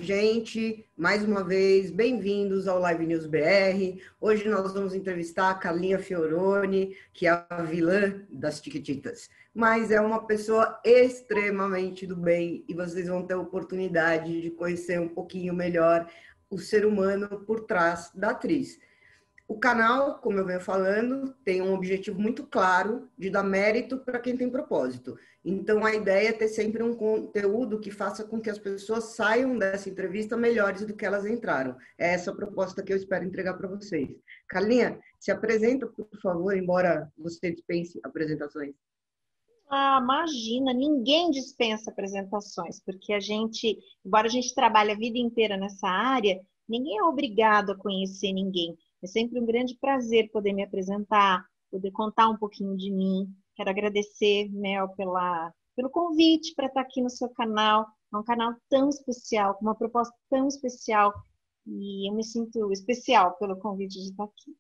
gente, mais uma vez, bem-vindos ao Live News BR. Hoje nós vamos entrevistar a Carlinha Fioroni, que é a vilã das Tiquititas, mas é uma pessoa extremamente do bem e vocês vão ter a oportunidade de conhecer um pouquinho melhor o ser humano por trás da atriz. O canal, como eu venho falando, tem um objetivo muito claro de dar mérito para quem tem propósito. Então, a ideia é ter sempre um conteúdo que faça com que as pessoas saiam dessa entrevista melhores do que elas entraram. É essa a proposta que eu espero entregar para vocês. Carlinha, se apresenta, por favor, embora você dispense apresentações. Ah, imagina, ninguém dispensa apresentações, porque embora a gente trabalhe a vida inteira nessa área, ninguém é obrigado a conhecer ninguém. É sempre um grande prazer poder me apresentar, poder contar um pouquinho de mim. Quero agradecer, Mel, pelo convite para estar aqui no seu canal. É um canal tão especial, com uma proposta tão especial. E eu me sinto especial pelo convite de estar aqui.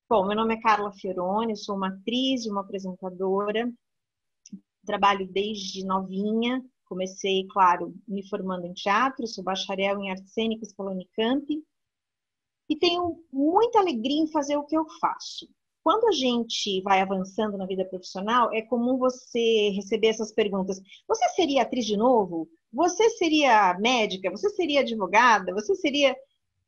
Bom, meu nome é Carla Fioroni, eu sou uma atriz e uma apresentadora. Trabalho desde novinha. Comecei, claro, me formando em teatro. Sou bacharel em artes cênicas pela Unicamp. E tenho muita alegria em fazer o que eu faço. Quando a gente vai avançando na vida profissional, é comum você receber essas perguntas. Você seria atriz de novo? Você seria médica? Você seria advogada? Você seria...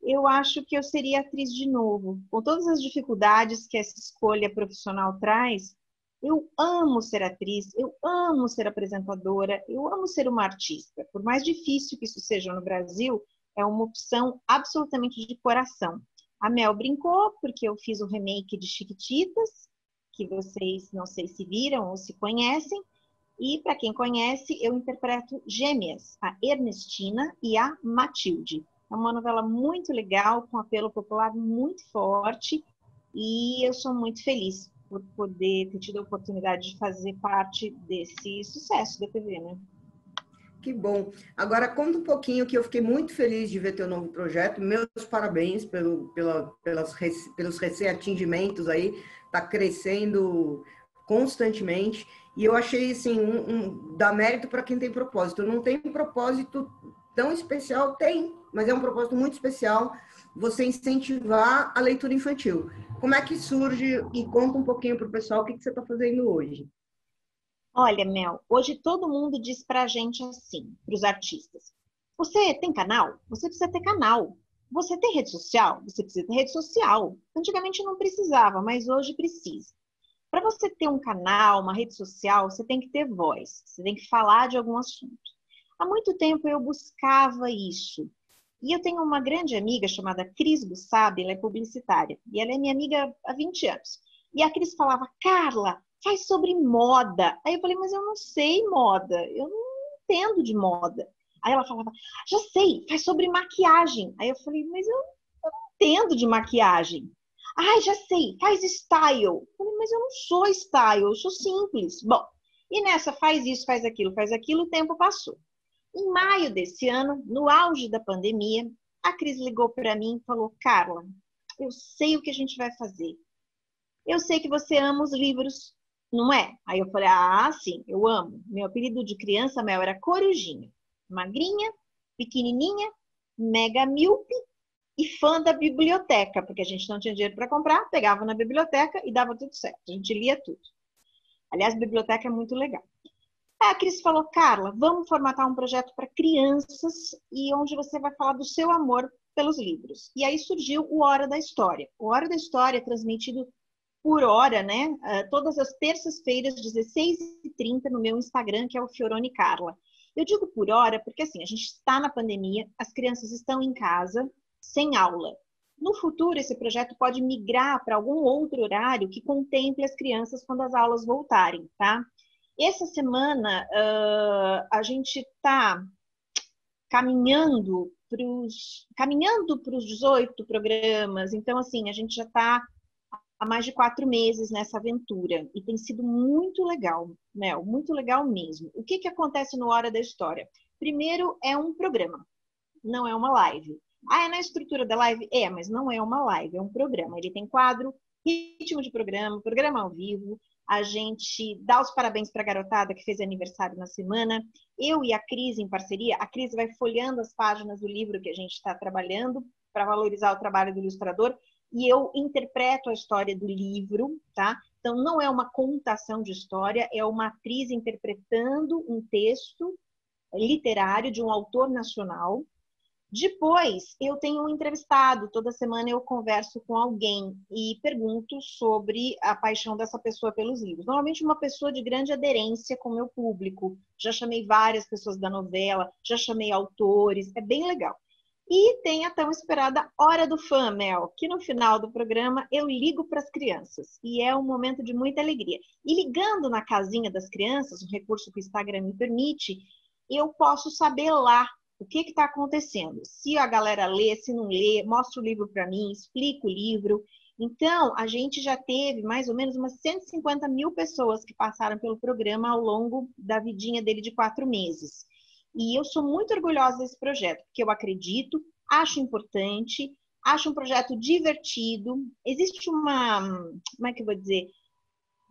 Eu acho que eu seria atriz de novo. Com todas as dificuldades que essa escolha profissional traz, eu amo ser atriz, eu amo ser apresentadora, eu amo ser uma artista. Por mais difícil que isso seja no Brasil, é uma opção absolutamente de coração. A Mel brincou, porque eu fiz o remake de Chiquititas, que vocês não sei se viram ou se conhecem. E, para quem conhece, eu interpreto gêmeas, a Ernestina e a Matilde. É uma novela muito legal, com apelo popular muito forte. E eu sou muito feliz por poder ter tido a oportunidade de fazer parte desse sucesso da TV, né? Que bom. Agora, conta um pouquinho que eu fiquei muito feliz de ver teu novo projeto. Meus parabéns pelos recém-atingimentos aí. Está crescendo constantemente. E eu achei, assim, dá mérito para quem tem propósito. Não tem um propósito tão especial? Tem, mas é um propósito muito especial você incentivar a leitura infantil. Como é que surge? E conta um pouquinho para o pessoal o que você está fazendo hoje. Olha, Mel, hoje todo mundo diz pra gente assim, pros artistas. Você tem canal? Você precisa ter canal. Você tem rede social? Você precisa ter rede social. Antigamente não precisava, mas hoje precisa. Para você ter um canal, uma rede social, você tem que ter voz. Você tem que falar de algum assunto. Há muito tempo eu buscava isso. E eu tenho uma grande amiga chamada Cris Bussabi, ela é publicitária. E ela é minha amiga há 20 anos. E a Cris falava, Carla, faz sobre moda. Aí eu falei, mas eu não sei moda, eu não entendo de moda. Aí ela falava, já sei, faz sobre maquiagem. Aí eu falei, mas eu não entendo de maquiagem. Ai, já sei, faz style. Eu falei, mas eu não sou style, eu sou simples. Bom, e nessa faz isso, faz aquilo, o tempo passou. Em maio desse ano, no auge da pandemia, a Cris ligou para mim e falou, Carla, eu sei o que a gente vai fazer. Eu sei que você ama os livros, não é? Aí eu falei, ah, sim, eu amo. Meu apelido de criança, Mel, era Corujinha. Magrinha, pequenininha, mega míope e fã da biblioteca, porque a gente não tinha dinheiro para comprar, pegava na biblioteca e dava tudo certo. A gente lia tudo. Aliás, a biblioteca é muito legal. Aí a Cris falou, Carla, vamos formatar um projeto para crianças e onde você vai falar do seu amor pelos livros. E aí surgiu o Hora da História. O Hora da História é transmitido por hora, né? Todas as terças-feiras, 16h30, no meu Instagram, que é o Fioroni Carla. Eu digo por hora porque, assim, a gente está na pandemia, as crianças estão em casa, sem aula. No futuro, esse projeto pode migrar para algum outro horário que contemple as crianças quando as aulas voltarem, tá? Essa semana, a gente está caminhando para os 18 programas. Então, assim, a gente já está há mais de 4 meses nessa aventura. E tem sido muito legal, Mel, muito legal mesmo. O que acontece no Hora da História? Primeiro, é um programa, não é uma live. Ah, é na estrutura da live? É, mas não é uma live, é um programa. Ele tem quadro, ritmo de programa, programa ao vivo. a gente dá os parabéns para a garotada que fez aniversário na semana. Eu e a Cris, em parceria, a Cris vai folheando as páginas do livro que a gente está trabalhando para valorizar o trabalho do ilustrador, e eu interpreto a história do livro, tá? Então, não é uma contação de história, é uma atriz interpretando um texto literário de um autor nacional. Depois, eu tenho um entrevistado. Toda semana eu converso com alguém e pergunto sobre a paixão dessa pessoa pelos livros. Normalmente uma pessoa de grande aderência com o meu público. Já chamei várias pessoas da novela, já chamei autores, é bem legal. E tem a tão esperada Hora do Fã, Mel, que no final do programa eu ligo para as crianças. E é um momento de muita alegria. E ligando na casinha das crianças, um recurso que o Instagram me permite, eu posso saber lá o que está acontecendo. Se a galera lê, se não lê, mostra o livro para mim, explica o livro. Então, a gente já teve mais ou menos umas 150 mil pessoas que passaram pelo programa ao longo da vidinha dele de 4 meses. E eu sou muito orgulhosa desse projeto, porque eu acredito, acho importante, acho um projeto divertido. Existe como é que eu vou dizer?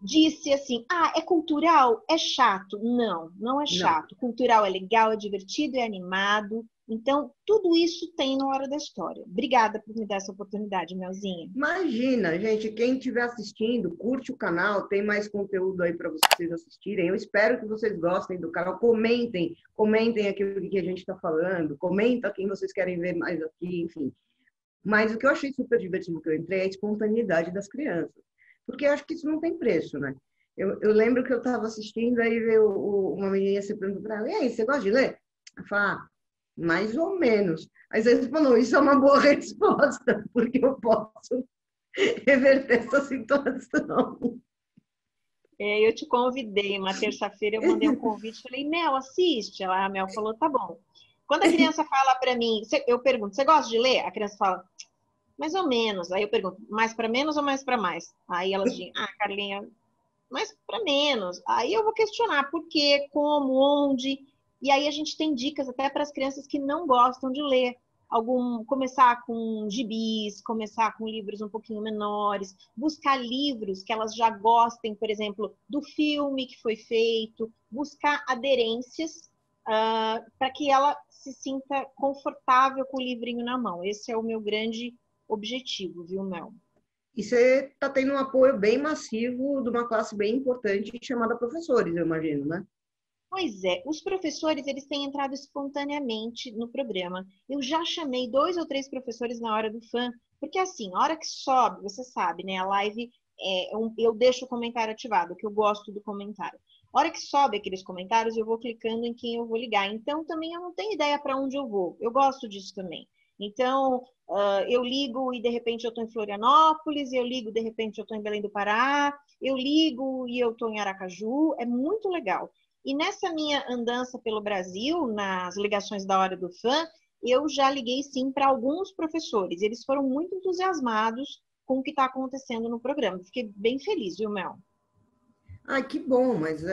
Disse assim, é cultural? É chato? Não, não é Não. chato. Cultural é legal, é divertido, é animado. Então, tudo isso tem na Hora da História. Obrigada por me dar essa oportunidade, Melzinha. Imagina, gente, quem estiver assistindo, curte o canal, tem mais conteúdo aí para vocês assistirem. Eu espero que vocês gostem do canal. Comentem aqui o que a gente está falando, comenta quem vocês querem ver mais aqui, enfim. Mas o que eu achei super divertido que eu entrei é a espontaneidade das crianças. Porque eu acho que isso não tem preço, né? Eu lembro que eu estava assistindo, aí veio uma menina se perguntou para ela, e aí, você gosta de ler? Eu falei, mais ou menos. Aí você falou, isso é uma boa resposta, porque eu posso reverter essa situação. Eu te convidei, uma terça-feira eu mandei um convite, falei, Mel, assiste. A Mel falou, tá bom. Quando a criança fala para mim, eu pergunto, você gosta de ler? A criança fala, mais ou menos. Aí eu pergunto, mais para menos ou mais para mais? Aí elas dizem, Carlinha, mais para menos. Aí eu vou questionar por quê, como, onde. E aí a gente tem dicas até para as crianças que não gostam de ler. Começar com gibis, começar com livros um pouquinho menores, buscar livros que elas já gostem, por exemplo, do filme que foi feito, buscar aderências para que ela se sinta confortável com o livrinho na mão. Esse é o meu grande objetivo, viu, Mel? E você está tendo um apoio bem massivo de uma classe bem importante chamada professores, eu imagino, né? Pois é, os professores eles têm entrado espontaneamente no programa. Eu já chamei 2 ou 3 professores na hora do fã, porque assim, a hora que sobe, você sabe, né? A live, eu deixo o comentário ativado, que eu gosto do comentário. A hora que sobe aqueles comentários, eu vou clicando em quem eu vou ligar. Então, também eu não tenho ideia para onde eu vou. Eu gosto disso também. Então, eu ligo e de repente eu estou em Florianópolis, eu ligo de repente eu estou em Belém do Pará, eu ligo e eu estou em Aracaju. É muito legal. E nessa minha andança pelo Brasil, nas ligações da Hora do Fã, eu já liguei sim para alguns professores. Eles foram muito entusiasmados com o que está acontecendo no programa. Fiquei bem feliz, viu, Mel? Que bom, mas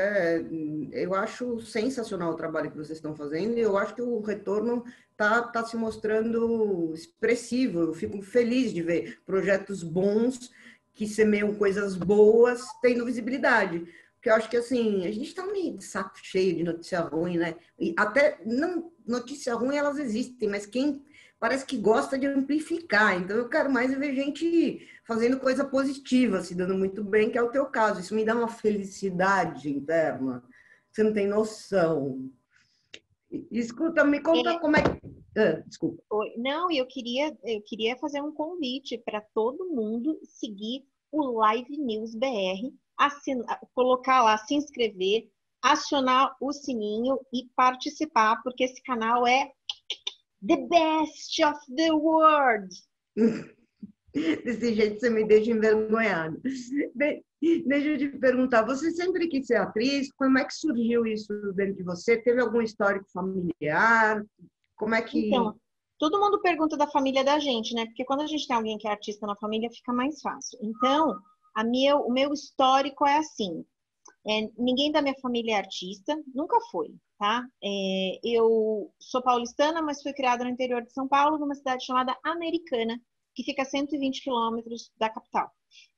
eu acho sensacional o trabalho que vocês estão fazendo e eu acho que o retorno tá se mostrando expressivo. Eu fico feliz de ver projetos bons que semeiam coisas boas tendo visibilidade. Porque eu acho que assim, a gente está meio de saco cheio de notícia ruim, né? E até não notícia ruim elas existem, mas quem parece que gosta de amplificar. Então eu quero mais ver gente fazendo coisa positiva, se dando muito bem, que é o teu caso. Isso me dá uma felicidade interna. Você não tem noção. Escuta, me conta como é que. Desculpa. Não, eu queria fazer um convite para todo mundo seguir o Live News BR, colocar lá, se inscrever, acionar o sininho e participar, porque esse canal é the best of the world. Desse jeito você me deixa envergonhada. Deixa eu te perguntar, você sempre quis ser atriz? Como é que surgiu isso dentro de você? Teve algum histórico familiar? Como é que... Então, todo mundo pergunta da família da gente, né? Porque quando a gente tem alguém que é artista na família, fica mais fácil. Então, o meu histórico é assim. Ninguém da minha família é artista, nunca foi, tá? Eu sou paulistana, mas fui criada no interior de São Paulo, numa cidade chamada Americana, que fica a 120 quilômetros da capital.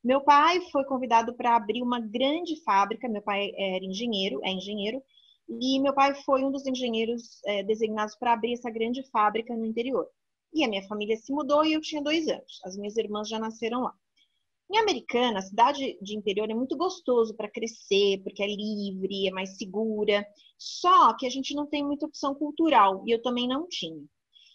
Meu pai foi convidado para abrir uma grande fábrica. Meu pai era engenheiro, é engenheiro, e meu pai foi um dos engenheiros designados para abrir essa grande fábrica no interior. E a minha família se mudou e eu tinha 2 anos. As minhas irmãs já nasceram lá. Em Americana, a cidade de interior é muito gostoso para crescer, porque é livre, é mais segura. Só que a gente não tem muita opção cultural, e eu também não tinha.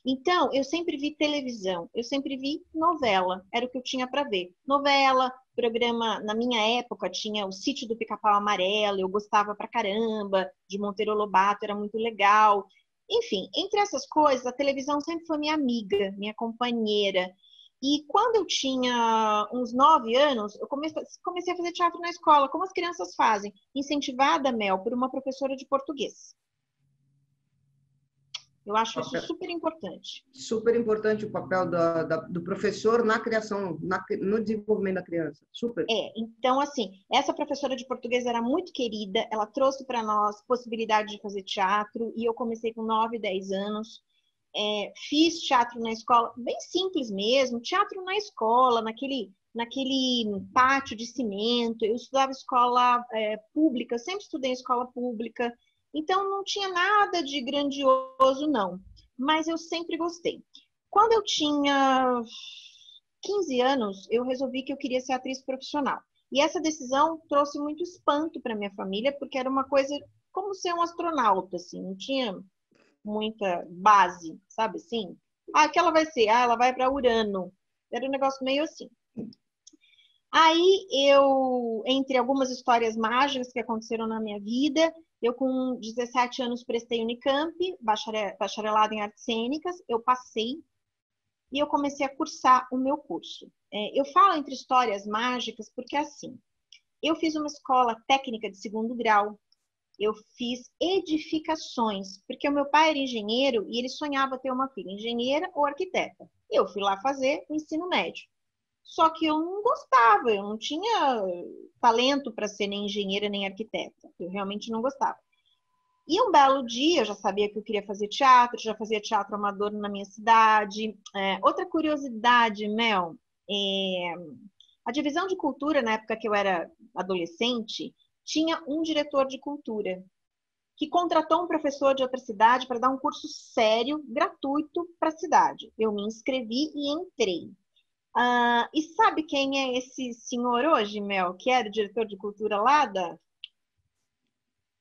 Então, eu sempre vi televisão, eu sempre vi novela, era o que eu tinha para ver. Novela, programa, na minha época tinha o Sítio do Pica-Pau Amarelo, eu gostava pra caramba, de Monteiro Lobato, era muito legal. Enfim, entre essas coisas, a televisão sempre foi minha amiga, minha companheira. E quando eu tinha uns 9 anos, eu comecei a fazer teatro na escola, como as crianças fazem, incentivada, Mel, por uma professora de português. Eu acho isso super importante. Super importante o papel do professor na criação, no desenvolvimento da criança. Super. Então, assim, essa professora de português era muito querida, ela trouxe para nós possibilidade de fazer teatro, e eu comecei com 9, 10 anos. Fiz teatro na escola, bem simples mesmo, teatro na escola, naquele pátio de cimento. Eu estudava escola pública, eu sempre estudei em escola pública, então não tinha nada de grandioso, não. Mas eu sempre gostei. Quando eu tinha 15 anos, eu resolvi que eu queria ser atriz profissional. E essa decisão trouxe muito espanto para minha família, porque era uma coisa como ser um astronauta, assim, não tinha muita base, sabe assim? Que ela vai ser? Ela vai para Urano. Era um negócio meio assim. Aí eu, entre algumas histórias mágicas que aconteceram na minha vida, eu com 17 anos prestei Unicamp, bacharelado em artes cênicas, eu passei e eu comecei a cursar o meu curso. Eu falo entre histórias mágicas porque assim, eu fiz uma escola técnica de 2º grau, eu fiz edificações, porque o meu pai era engenheiro e ele sonhava ter uma filha engenheira ou arquiteta. Eu fui lá fazer o ensino médio. Só que eu não gostava, eu não tinha talento para ser nem engenheira nem arquiteta. Eu realmente não gostava. E um belo dia, eu já sabia que eu queria fazer teatro, já fazia teatro amador na minha cidade. Outra curiosidade, Mel, a divisão de cultura, na época que eu era adolescente, tinha um diretor de cultura que contratou um professor de outra cidade para dar um curso sério, gratuito para a cidade. Eu me inscrevi e entrei. E sabe quem é esse senhor hoje, Mel, que era o diretor de cultura lá da...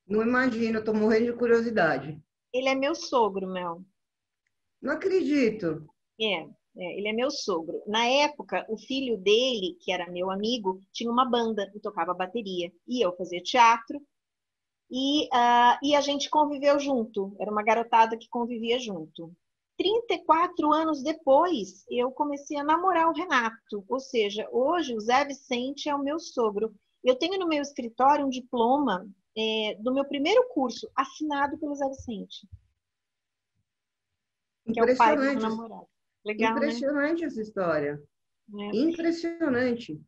Não imagino, eu tô morrendo de curiosidade. Ele é meu sogro, Mel. Não acredito. Ele é meu sogro. Na época, o filho dele, que era meu amigo, tinha uma banda e tocava bateria. E eu fazia teatro. E a gente conviveu junto. Era uma garotada que convivia junto. 34 anos depois, eu comecei a namorar o Renato. Ou seja, hoje o Zé Vicente é o meu sogro. Eu tenho no meu escritório um diploma do meu primeiro curso, assinado pelo Zé Vicente. Que é o pai do meu namorado. Legal, impressionante, né? Essa história. Impressionante.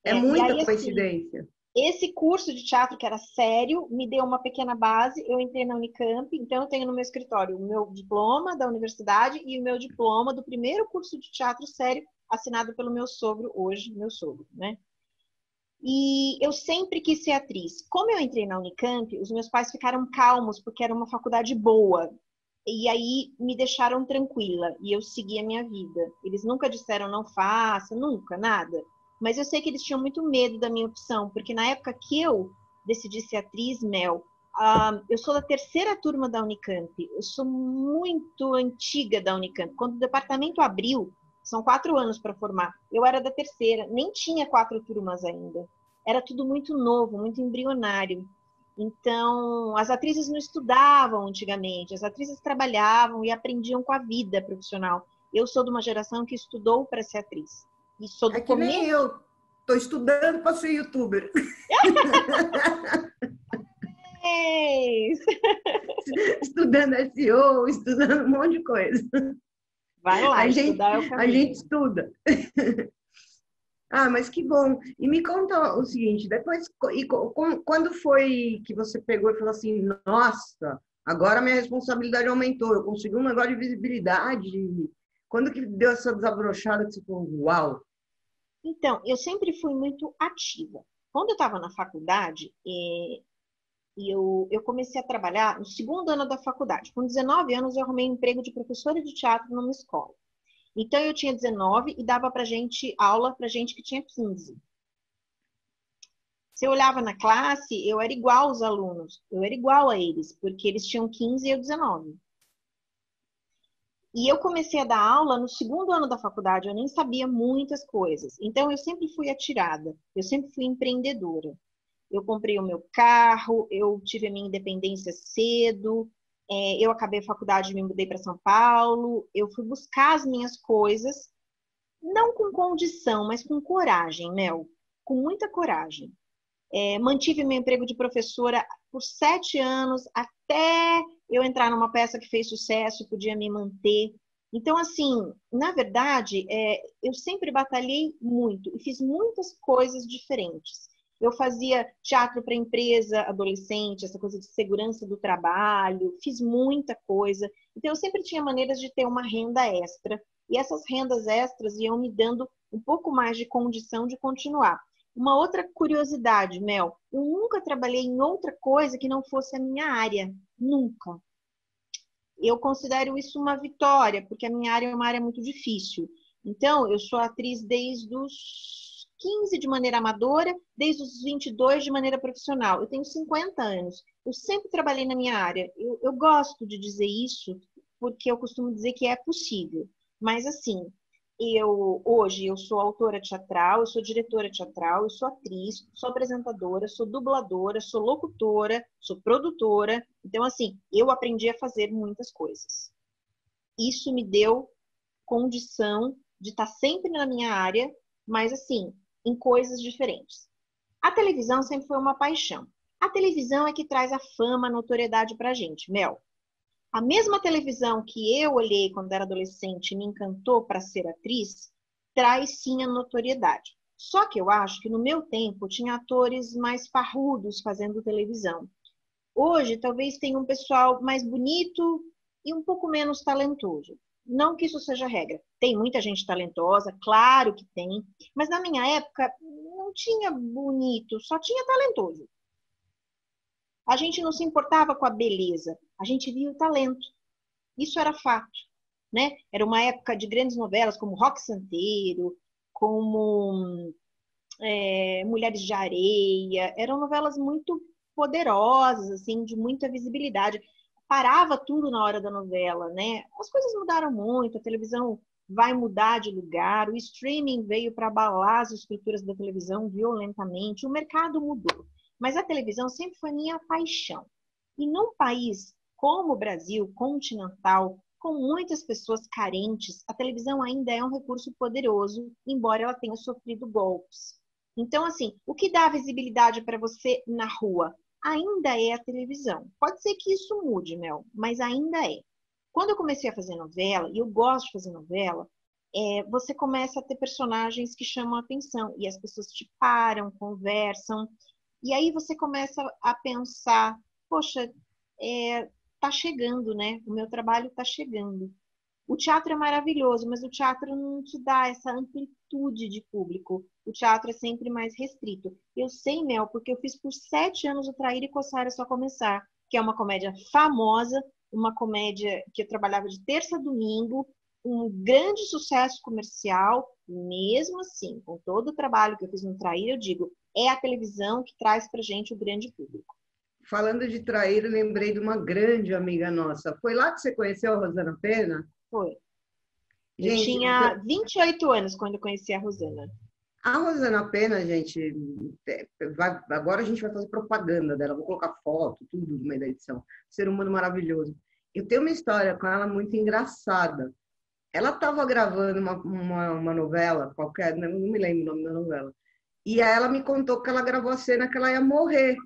É E muita aí, coincidência. Assim, esse curso de teatro, que era sério, me deu uma pequena base. Eu entrei na Unicamp, então eu tenho no meu escritório o meu diploma da universidade e o meu diploma do primeiro curso de teatro sério, assinado pelo meu sogro, hoje meu sogro, né? E eu sempre quis ser atriz. Como eu entrei na Unicamp, os meus pais ficaram calmos, porque era uma faculdade boa. E aí me deixaram tranquila e eu segui a minha vida. Eles nunca disseram não faça, nunca, nada. Mas eu sei que eles tinham muito medo da minha opção, porque na época que eu decidi ser atriz, Mel, eu sou da 3ª turma da Unicamp. Eu sou muito antiga da Unicamp. Quando o departamento abriu, são 4 anos para formar. Eu era da 3ª, nem tinha 4 turmas ainda. Era tudo muito novo, muito embrionário. Então, as atrizes não estudavam antigamente, as atrizes trabalhavam e aprendiam com a vida profissional. Eu sou de uma geração que estudou para ser atriz. E sou do que nem eu. Estou estudando para ser youtuber. Estudando SEO, estudando um monte de coisa. Vai lá, estudar é o caminho. A gente estuda. Mas que bom. E me conta o seguinte, depois, quando foi que você pegou e falou assim, nossa, agora minha responsabilidade aumentou, eu consegui um negócio de visibilidade. Quando que deu essa desabrochada que você falou, uau? Então, eu sempre fui muito ativa. Quando eu estava na faculdade, eu comecei a trabalhar no segundo ano da faculdade. Com 19 anos, eu arrumei um emprego de professora de teatro numa escola. Então, eu tinha 19 e dava para gente aula para gente que tinha 15. Se eu olhava na classe, eu era igual aos alunos, eu era igual a eles, porque eles tinham 15 e eu 19. E eu comecei a dar aula no segundo ano da faculdade, eu nem sabia muitas coisas. Então, eu sempre fui atirada, eu sempre fui empreendedora. Eu comprei o meu carro, eu tive a minha independência cedo, eu acabei a faculdade e me mudei para São Paulo, eu fui buscar as minhas coisas, não com condição, mas com coragem, Mel, com muita coragem. Mantive meu emprego de professora por 7 anos, até eu entrar numa peça que fez sucesso, podia me manter. Então, assim, na verdade, eu sempre batalhei muito e fiz muitas coisas diferentes. Eu fazia teatro para empresa adolescente, essa coisa de segurança do trabalho, fiz muita coisa. Então, eu sempre tinha maneiras de ter uma renda extra. E essas rendas extras iam me dando um pouco mais de condição de continuar. Uma outra curiosidade, Mel, eu nunca trabalhei em outra coisa que não fosse a minha área. Nunca. Eu considero isso uma vitória, porque a minha área é uma área muito difícil. Então, eu sou atriz desde os 15 de maneira amadora, desde os 22 de maneira profissional. Eu tenho 50 anos. Eu sempre trabalhei na minha área. Eu gosto de dizer isso, porque eu costumo dizer que é possível. Mas, assim, hoje eu sou autora teatral, eu sou diretora teatral, eu sou atriz, sou apresentadora, sou dubladora, sou locutora, sou produtora. Então, assim, eu aprendi a fazer muitas coisas. Isso me deu condição de estar sempre na minha área, mas assim, em coisas diferentes. A televisão sempre foi uma paixão. A televisão é que traz a fama, a notoriedade pra gente, Mel. A mesma televisão que eu olhei quando era adolescente e me encantou para ser atriz, traz sim a notoriedade. Só que eu acho que no meu tempo tinha atores mais parrudos fazendo televisão. Hoje talvez tenha um pessoal mais bonito e um pouco menos talentoso. Não que isso seja regra. Tem muita gente talentosa, claro que tem, mas na minha época não tinha bonito, só tinha talentoso. A gente não se importava com a beleza, a gente via o talento. Isso era fato, né? Era uma época de grandes novelas como Rock Santeiro, como Mulheres de Areia. Eram novelas muito poderosas, assim, de muita visibilidade. Parava tudo na hora da novela, né? As coisas mudaram muito, a televisão vai mudar de lugar, o streaming veio para abalar as estruturas da televisão violentamente, o mercado mudou. Mas a televisão sempre foi minha paixão. E num país como o Brasil, continental, com muitas pessoas carentes, a televisão ainda é um recurso poderoso, embora ela tenha sofrido golpes. Então, assim, o que dá visibilidade para você na rua? Ainda é a televisão. Pode ser que isso mude, Mel, mas ainda é. Quando eu comecei a fazer novela, e eu gosto de fazer novela, você começa a ter personagens que chamam a atenção, e as pessoas te param, conversam, e aí você começa a pensar, poxa, tá chegando, né? O meu trabalho tá chegando. O teatro é maravilhoso, mas o teatro não te dá essa amplitude de público. O teatro é sempre mais restrito. Eu sei, Mel, porque eu fiz por 7 anos o Trair e Coçar é Só Começar, que é uma comédia famosa, uma comédia que eu trabalhava de terça a domingo, um grande sucesso comercial. Mesmo assim, com todo o trabalho que eu fiz no Trair, eu digo, é a televisão que traz pra gente o grande público. Falando de trair, eu lembrei de uma grande amiga nossa. Foi lá que você conheceu a Rosana Pena? Foi. Eu Gente, tinha 28 anos quando eu conheci a Rosana. a Rosana Pena, gente, agora a gente vai fazer propaganda dela, vou colocar foto, tudo no meio da edição. Ser humano maravilhoso. Eu tenho uma história com ela muito engraçada. Ela estava gravando uma novela qualquer, não me lembro o nome da novela. E aí ela me contou que ela gravou a cena que ela ia morrer.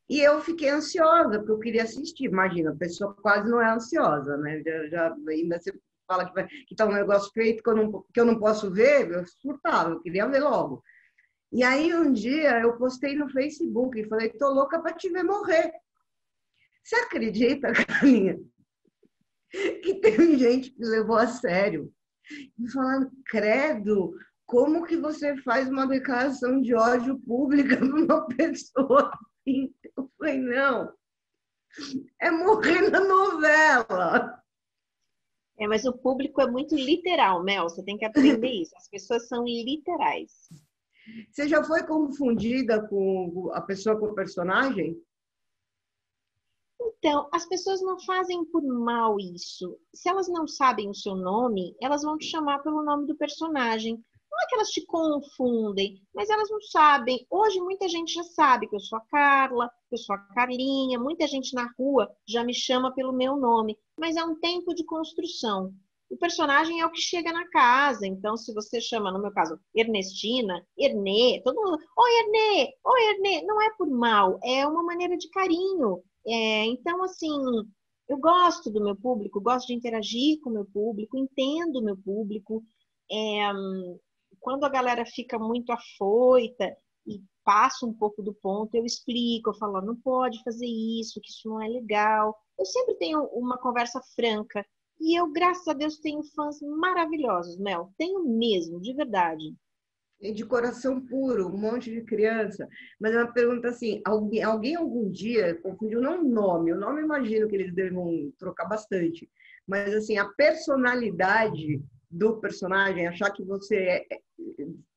E eu fiquei ansiosa, porque eu queria assistir. Imagina, a pessoa quase não é ansiosa, né? Ainda você fala que tá um negócio feito que eu não posso ver, eu surtava, eu queria ver logo. E aí um dia eu postei no Facebook e falei, tô louca para te ver morrer. Você acredita, Carlinha, que teve gente que levou a sério? E falando, credo, como que você faz uma declaração de ódio pública para uma pessoa assim? Eu falei, não, é morrer na novela. Mas o público é muito literal, Mel. Você tem que aprender isso. As pessoas são literais. Você já foi confundida com a pessoa com o personagem? Então, as pessoas não fazem por mal isso. Se elas não sabem o seu nome, elas vão te chamar pelo nome do personagem. Não é que elas te confundem, mas elas não sabem. Hoje muita gente já sabe que eu sou a Carla, que eu sou a Carlinha, muita gente na rua já me chama pelo meu nome, mas é um tempo de construção. O personagem é o que chega na casa, então se você chama, no meu caso, Ernestina, Ernê, todo mundo, oi Ernê, não é por mal, é uma maneira de carinho. Então, assim, eu gosto do meu público, gosto de interagir com o meu público, entendo o meu público. É, Quando a galera fica muito afoita e passa um pouco do ponto, eu explico, eu falo, não pode fazer isso, que isso não é legal. Eu sempre tenho uma conversa franca. E eu, graças a Deus, tenho fãs maravilhosos, Mel. Tenho mesmo, de verdade. E de coração puro, um monte de criança. Mas é uma pergunta assim: alguém algum dia confundiu não o nome eu imagino que eles devam trocar bastante, mas assim, a personalidade do personagem, achar que você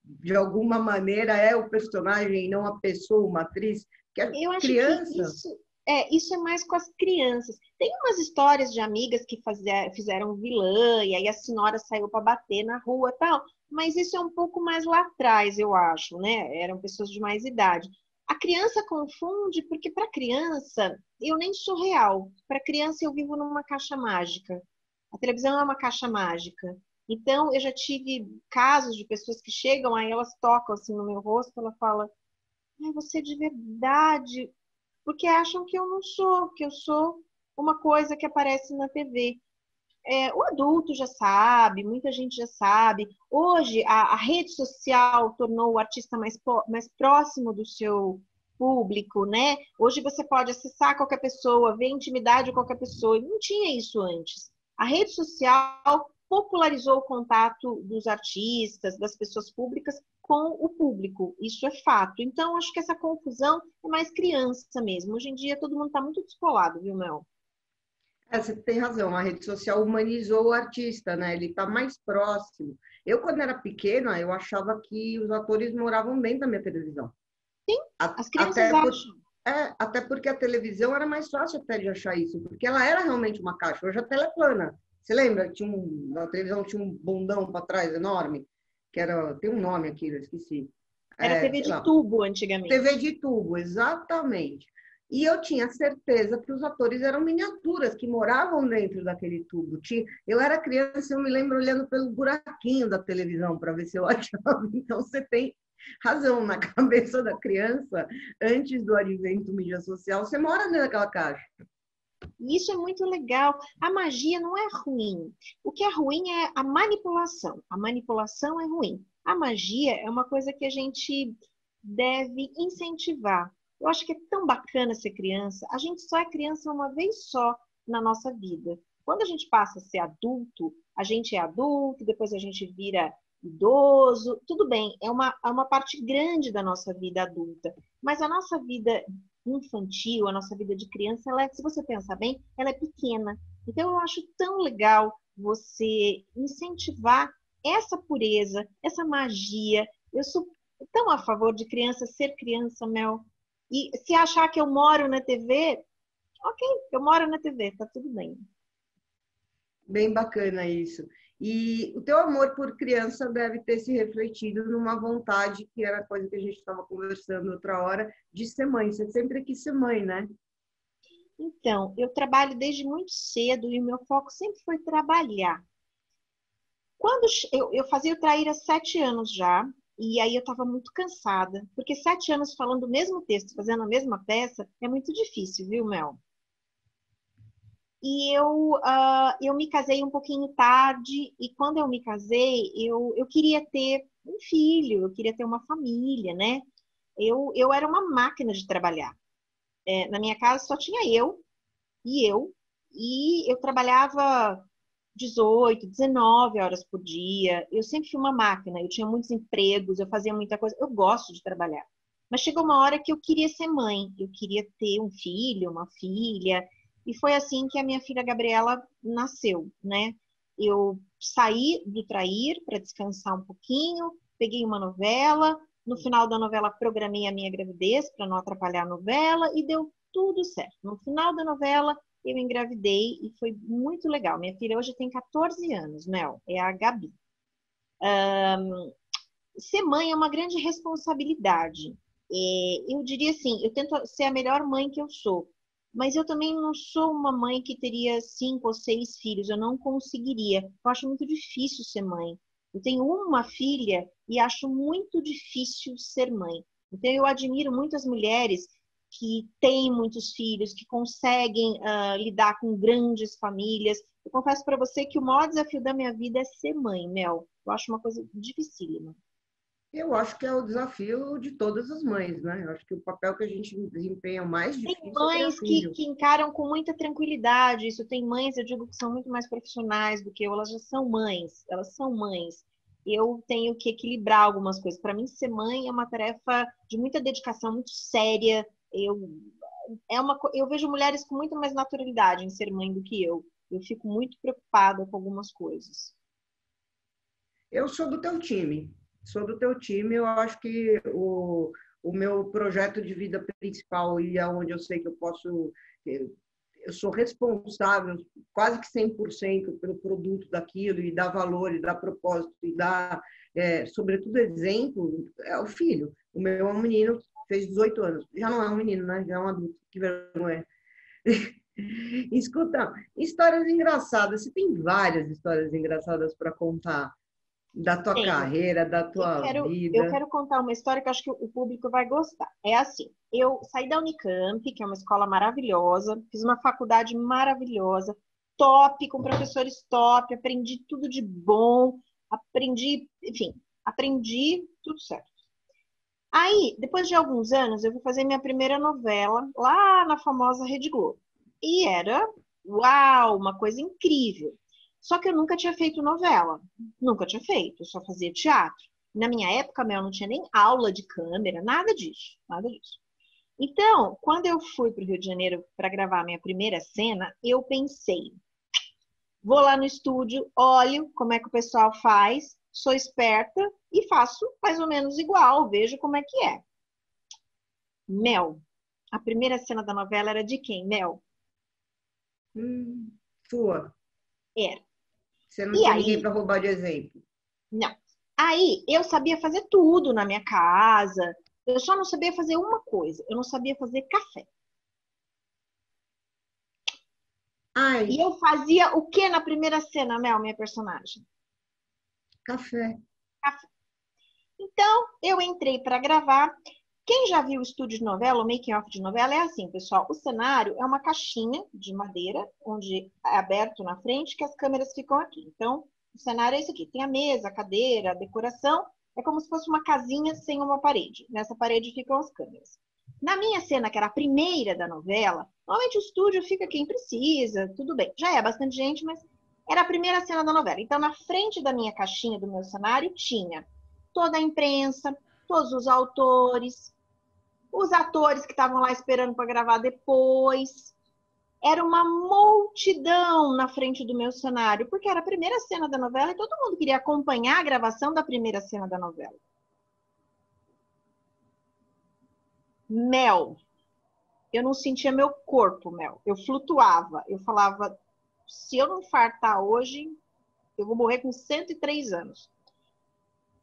de alguma maneira é o personagem e não a pessoa, uma atriz, que a Eu acho que criança. isso é mais com as crianças. Tem umas histórias de amigas que fizeram vilã e aí a senhora saiu para bater na rua e tal, mas isso é um pouco mais lá atrás, eu acho, né? Eram pessoas de mais idade. A criança confunde porque para criança eu nem sou real. Para criança eu vivo numa caixa mágica. A televisão é uma caixa mágica. Então eu já tive casos de pessoas que chegam aí elas tocam assim no meu rosto, ela fala: "Ai, você é de verdade", porque acham que eu não sou, que eu sou uma coisa que aparece na TV. O adulto já sabe, muita gente já sabe. Hoje, a rede social tornou o artista mais próximo do seu público, né? Hoje você pode acessar qualquer pessoa, ver a intimidade de qualquer pessoa. Não tinha isso antes. A rede social popularizou o contato dos artistas, das pessoas públicas com o público. Isso é fato. Então, acho que essa confusão é mais criança mesmo. Hoje em dia, todo mundo está muito descolado, viu, Mel? Você tem razão, a rede social humanizou o artista, né? Ele está mais próximo. Eu, quando era pequena, eu achava que os atores moravam dentro da minha televisão. Sim, as crianças Até, acham. até porque a televisão era mais fácil até de achar isso, porque ela era realmente uma caixa. Hoje a tela é plana. Você lembra? Na televisão tinha um bundão para trás enorme, que era, tem um nome aqui, eu esqueci. Era TV Sei de lá, tubo TV antigamente. de tubo, exatamente. E eu tinha certeza que os atores eram miniaturas que moravam dentro daquele tubo. Eu era criança, eu me lembro olhando pelo buraquinho da televisão para ver se eu achava. Então você tem razão, na cabeça da criança, antes do advento mídia social, você mora dentro daquela caixa. E isso é muito legal. A magia não é ruim. O que é ruim é a manipulação. A manipulação é ruim. A magia é uma coisa que a gente deve incentivar. Eu acho que é tão bacana ser criança. A gente só é criança uma vez só na nossa vida. Quando a gente passa a ser adulto, a gente é adulto, depois a gente vira idoso. Tudo bem, é uma parte grande da nossa vida adulta. Mas a nossa vida infantil, a nossa vida de criança, se você pensar bem, ela é pequena. Então, eu acho tão legal você incentivar essa pureza, essa magia. Eu sou tão a favor de criança ser criança, Mel. E se achar que eu moro na TV, ok, eu moro na TV, tá tudo bem. Bem bacana isso. E o teu amor por criança deve ter se refletido numa vontade, que era a coisa que a gente estava conversando outra hora, de ser mãe. Você sempre quis ser mãe, né? Então, eu trabalho desde muito cedo e o meu foco sempre foi trabalhar. Quando eu fazia o Trair há 7 anos já, e aí eu estava muito cansada, porque 7 anos falando o mesmo texto, fazendo a mesma peça, é muito difícil, viu, Mel? E eu me casei um pouquinho tarde, e quando eu me casei, eu queria ter um filho, eu queria ter uma família, né? Eu era uma máquina de trabalhar. Na minha casa só tinha eu, e eu trabalhava 18, 19 horas por dia. Eu sempre fui uma máquina, eu tinha muitos empregos, eu fazia muita coisa. Eu gosto de trabalhar. Mas chegou uma hora que eu queria ser mãe, eu queria ter um filho, uma filha. E foi assim que a minha filha Gabriela nasceu, né? Eu saí do Trair para descansar um pouquinho, peguei uma novela. No final da novela, programei a minha gravidez para não atrapalhar a novela e deu tudo certo. No final da novela, eu engravidei e foi muito legal. Minha filha hoje tem 14 anos, Mel, é a Gabi. Ser mãe é uma grande responsabilidade. Eu diria assim, eu tento ser a melhor mãe que eu sou, mas eu também não sou uma mãe que teria 5 ou 6 filhos, eu não conseguiria. Eu acho muito difícil ser mãe. Eu tenho uma filha e acho muito difícil ser mãe. Então eu admiro muitas mulheres que têm muitos filhos, que conseguem lidar com grandes famílias. Eu confesso para você que o maior desafio da minha vida é ser mãe, Mel. Eu acho uma coisa dificílima. Eu acho que é o desafio de todas as mães, né? Eu acho que o papel que a gente desempenha mais Tem difícil é criar mães filho. que encaram com muita tranquilidade isso. Tem mães, eu digo, que são muito mais profissionais do que eu. Elas já são mães. Elas são mães. Eu tenho que equilibrar algumas coisas. Para mim, ser mãe é uma tarefa de muita dedicação, muito séria. Eu vejo mulheres com muito mais naturalidade em ser mãe do que eu. Eu fico muito preocupada com algumas coisas. Eu sou do teu time. Sou do teu time. Eu acho que o meu projeto de vida principal e aonde eu sei que eu posso, eu sou responsável quase que 100% pelo produto daquilo e dar valor e dar propósito e dar, sobretudo, exemplo, é o filho. O meu é um menino, fez 18 anos. Já não é um menino, né? Já é um adulto. Que vergonha. Escuta, histórias engraçadas. Você tem várias histórias engraçadas para contar da tua Tenho. carreira, da tua Eu vida. quero contar uma história que eu acho que o público vai gostar. É assim, eu saí da Unicamp, que é uma escola maravilhosa, fiz uma faculdade maravilhosa, top, com professores top, aprendi tudo de bom, aprendi, enfim, aprendi tudo certo. Aí, depois de alguns anos, eu fui fazer minha primeira novela lá na famosa Rede Globo. E era, uau, uma coisa incrível. Só que eu nunca tinha feito novela. Nunca tinha feito, eu só fazia teatro. Na minha época, Mel, não tinha nem aula de câmera, nada disso, nada disso. Então, quando eu fui para o Rio de Janeiro para gravar a minha primeira cena, eu pensei, vou lá no estúdio, olho como é que o pessoal faz, sou esperta e faço mais ou menos igual, vejo como é que é. Mel. A primeira cena da novela era de quem, Mel? Sua. Era. Você não E tinha ninguém aí, para roubar de exemplo. não. Aí eu sabia fazer tudo na minha casa. Eu só não sabia fazer uma coisa. Eu não sabia fazer café. Ai, E eu fazia o que na primeira cena, Mel, minha personagem? café. Café. Então, eu entrei para gravar. Quem já viu o estúdio de novela, o making off de novela, é assim, pessoal. O cenário é uma caixinha de madeira, onde é aberto na frente, que as câmeras ficam aqui. Então, o cenário é esse aqui. Tem a mesa, a cadeira, a decoração. É como se fosse uma casinha sem uma parede. Nessa parede ficam as câmeras. Na minha cena, que era a primeira da novela, normalmente o estúdio fica quem precisa, tudo bem. Já é bastante gente, mas era a primeira cena da novela. Então, na frente da minha caixinha, do meu cenário, tinha toda a imprensa, todos os autores, os atores que estavam lá esperando para gravar depois. Era uma multidão na frente do meu cenário, porque era a primeira cena da novela e todo mundo queria acompanhar a gravação da primeira cena da novela. Mel. Eu não sentia meu corpo, Mel. Eu flutuava. Eu falava, se eu não fartar hoje, eu vou morrer com 103 anos.